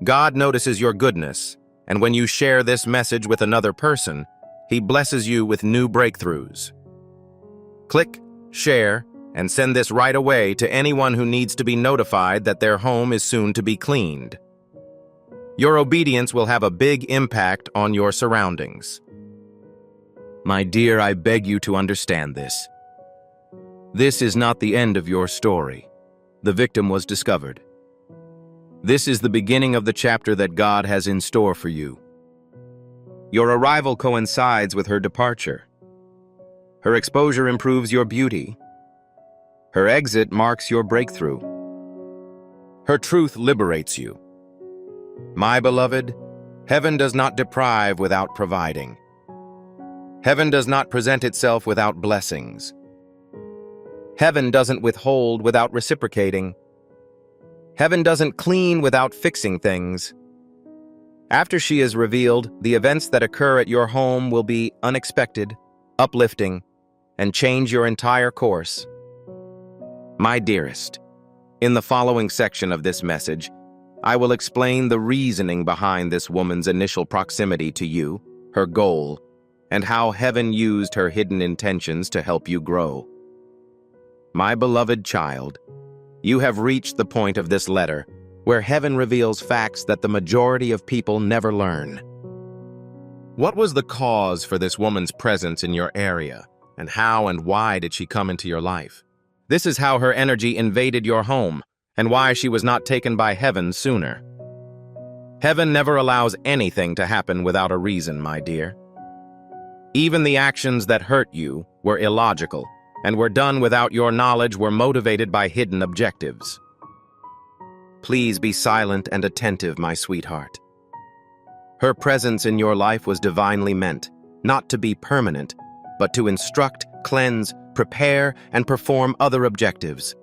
God notices your goodness, and when you share this message with another person, He blesses you with new breakthroughs. Click, share, and send this right away to anyone who needs to be notified that their home is soon to be cleaned. Your obedience will have a big impact on your surroundings. My dear, I beg you to understand this. This is not the end of your story. The victim was discovered. This is the beginning of the chapter that God has in store for you. Your arrival coincides with her departure. Her exposure improves your beauty. Her exit marks your breakthrough. Her truth liberates you. My beloved, heaven does not deprive without providing. Heaven does not present itself without blessings. Heaven doesn't withhold without reciprocating. Heaven doesn't clean without fixing things. After she is revealed, the events that occur at your home will be unexpected, uplifting, and change your entire course. My dearest, in the following section of this message, I will explain the reasoning behind this woman's initial proximity to you, her goal, and how heaven used her hidden intentions to help you grow. My beloved child, you have reached the point of this letter where heaven reveals facts that the majority of people never learn. What was the cause for this woman's presence in your area, and how and why did she come into your life? This is how her energy invaded your home, and why she was not taken by heaven sooner. Heaven never allows anything to happen without a reason, my dear. Even the actions that hurt you were illogical, and were done without your knowledge, were motivated by hidden objectives. Please be silent and attentive, my sweetheart. Her presence in your life was divinely meant, not to be permanent, but to instruct, cleanse, prepare, and perform other objectives.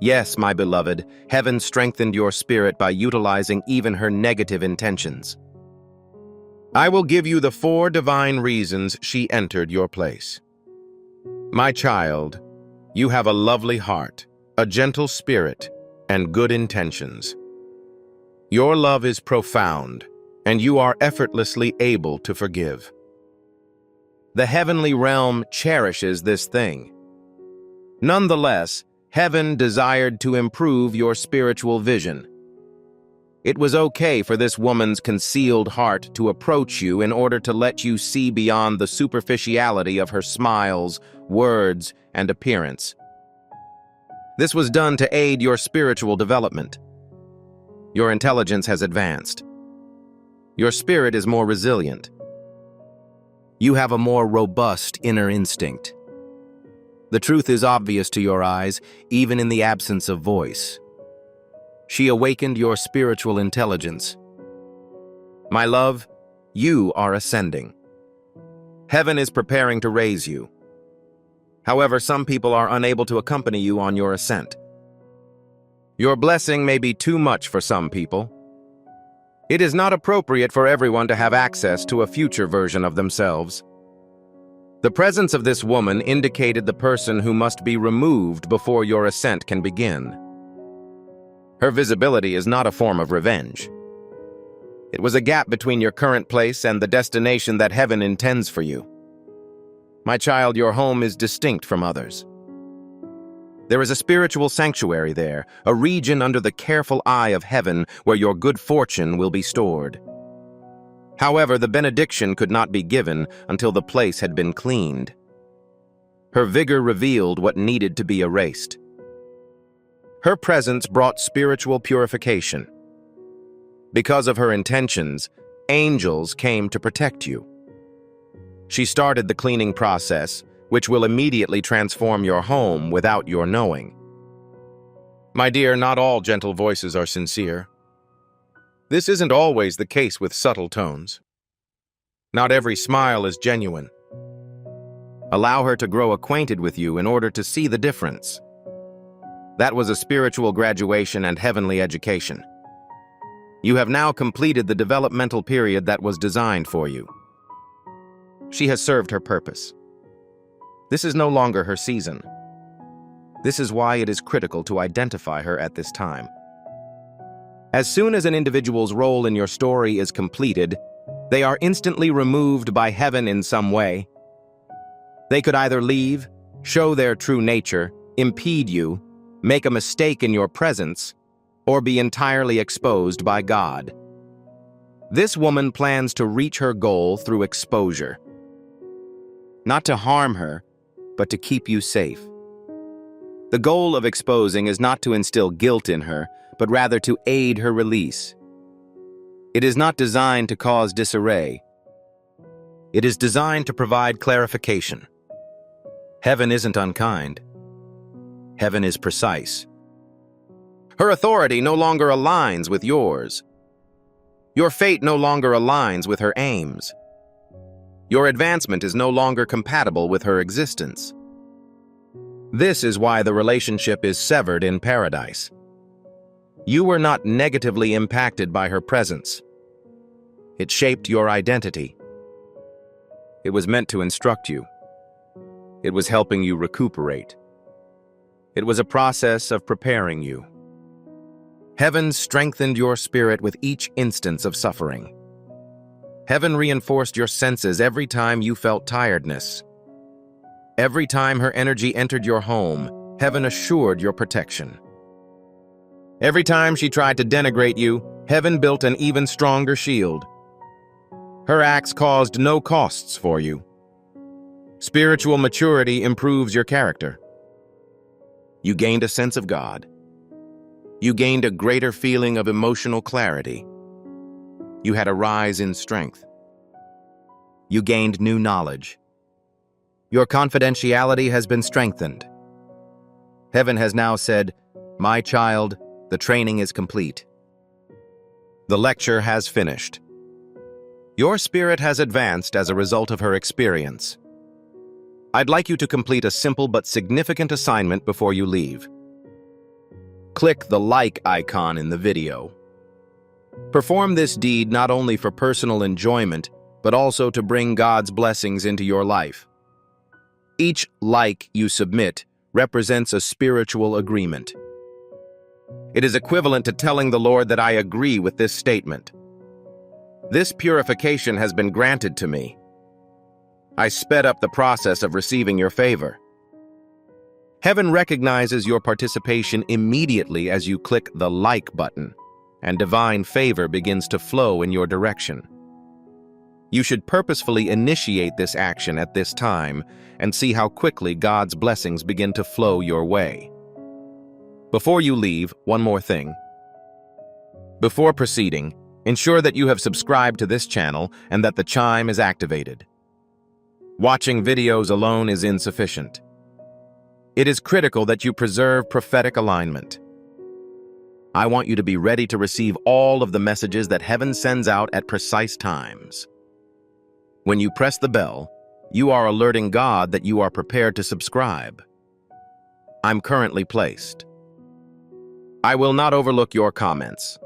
Yes, my beloved, heaven strengthened your spirit by utilizing even her negative intentions. I will give you the 4 divine reasons she entered your place. My child, you have a lovely heart, a gentle spirit, and good intentions. Your love is profound, and you are effortlessly able to forgive. The heavenly realm cherishes this thing. Nonetheless, heaven desired to improve your spiritual vision. It was okay for this woman's concealed heart to approach you in order to let you see beyond the superficiality of her smiles, words, and appearance. This was done to aid your spiritual development. Your intelligence has advanced. Your spirit is more resilient. You have a more robust inner instinct. The truth is obvious to your eyes, even in the absence of voice. She awakened your spiritual intelligence. My love, you are ascending. Heaven is preparing to raise you. However, some people are unable to accompany you on your ascent. Your blessing may be too much for some people. It is not appropriate for everyone to have access to a future version of themselves. The presence of this woman indicated the person who must be removed before your ascent can begin. Her visibility is not a form of revenge. It was a gap between your current place and the destination that heaven intends for you. My child, your home is distinct from others. There is a spiritual sanctuary there, a region under the careful eye of heaven where your good fortune will be stored. However, the benediction could not be given until the place had been cleaned. Her vigor revealed what needed to be erased. Her presence brought spiritual purification. Because of her intentions, angels came to protect you. She started the cleaning process, which will immediately transform your home without your knowing. My dear, not all gentle voices are sincere. This isn't always the case with subtle tones. Not every smile is genuine. Allow her to grow acquainted with you in order to see the difference. That was a spiritual graduation and heavenly education. You have now completed the developmental period that was designed for you. She has served her purpose. This is no longer her season. This is why it is critical to identify her at this time. As soon as an individual's role in your story is completed, they are instantly removed by heaven in some way. They could either leave, show their true nature, impede you, make a mistake in your presence, or be entirely exposed by God. This woman plans to reach her goal through exposure. Not to harm her, but to keep you safe. The goal of exposing is not to instill guilt in her, but rather to aid her release. It is not designed to cause disarray. It is designed to provide clarification. Heaven isn't unkind. Heaven is precise. Her authority no longer aligns with yours. Your fate no longer aligns with her aims. Your advancement is no longer compatible with her existence. This is why the relationship is severed in paradise. You were not negatively impacted by her presence. It shaped your identity. It was meant to instruct you. It was helping you recuperate. It was a process of preparing you. Heaven strengthened your spirit with each instance of suffering. Heaven reinforced your senses every time you felt tiredness. Every time her energy entered your home, heaven assured your protection. Every time she tried to denigrate you, heaven built an even stronger shield. Her acts caused no costs for you. Spiritual maturity improves your character. You gained a sense of God. You gained a greater feeling of emotional clarity. You had a rise in strength. You gained new knowledge. Your confidentiality has been strengthened. Heaven has now said, "My child, the training is complete. The lecture has finished." Your spirit has advanced as a result of her experience. I'd like you to complete a simple but significant assignment before you leave. Click the like icon in the video. Perform this deed not only for personal enjoyment, but also to bring God's blessings into your life. Each like you submit represents a spiritual agreement. It is equivalent to telling the Lord that I agree with this statement. This purification has been granted to me. I sped up the process of receiving your favor. Heaven recognizes your participation immediately as you click the like button, and divine favor begins to flow in your direction. You should purposefully initiate this action at this time and see how quickly God's blessings begin to flow your way. Before you leave, one more thing. Before proceeding, ensure that you have subscribed to this channel and that the chime is activated. Watching videos alone is insufficient. It is critical that you preserve prophetic alignment. I want you to be ready to receive all of the messages that heaven sends out at precise times. When you press the bell, you are alerting God that you are prepared to subscribe. I'm currently placed. I will not overlook your comments.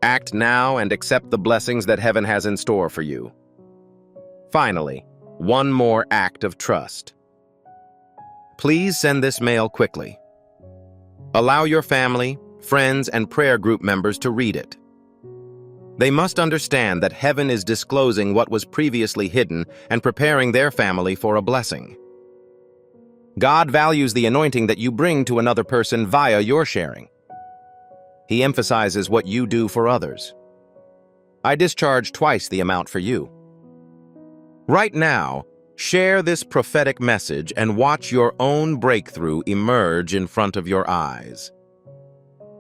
Act now and accept the blessings that heaven has in store for you. Finally, one more act of trust. Please send this mail quickly. Allow your family, friends, and prayer group members to read it. They must understand that heaven is disclosing what was previously hidden and preparing their family for a blessing. God values the anointing that you bring to another person via your sharing. He emphasizes what you do for others. I discharge twice the amount for you. Right now, share this prophetic message and watch your own breakthrough emerge in front of your eyes.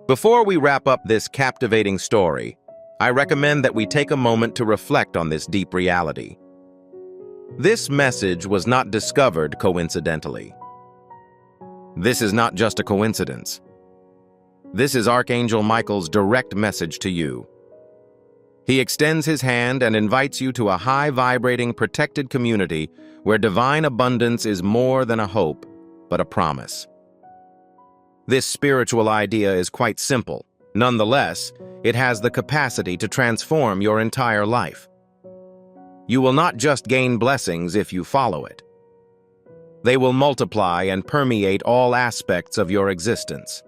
Before we wrap up this captivating story, I recommend that we take a moment to reflect on this deep reality. This message was not discovered coincidentally. This is not just a coincidence. This is Archangel Michael's direct message to you. He extends his hand and invites you to a high-vibrating, protected community where divine abundance is more than a hope, but a promise. This spiritual idea is quite simple. Nonetheless, it has the capacity to transform your entire life. You will not just gain blessings if you follow it. They will multiply and permeate all aspects of your existence.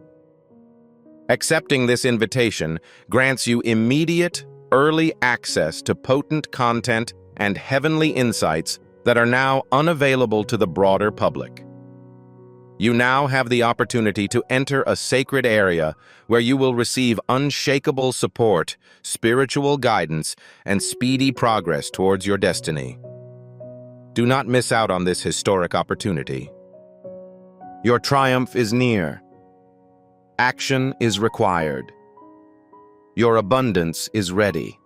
Accepting this invitation grants you immediate, early access to potent content and heavenly insights that are now unavailable to the broader public. You now have the opportunity to enter a sacred area where you will receive unshakable support, spiritual guidance, and speedy progress towards your destiny. Do not miss out on this historic opportunity. Your triumph is near. Action is required. Your abundance is ready.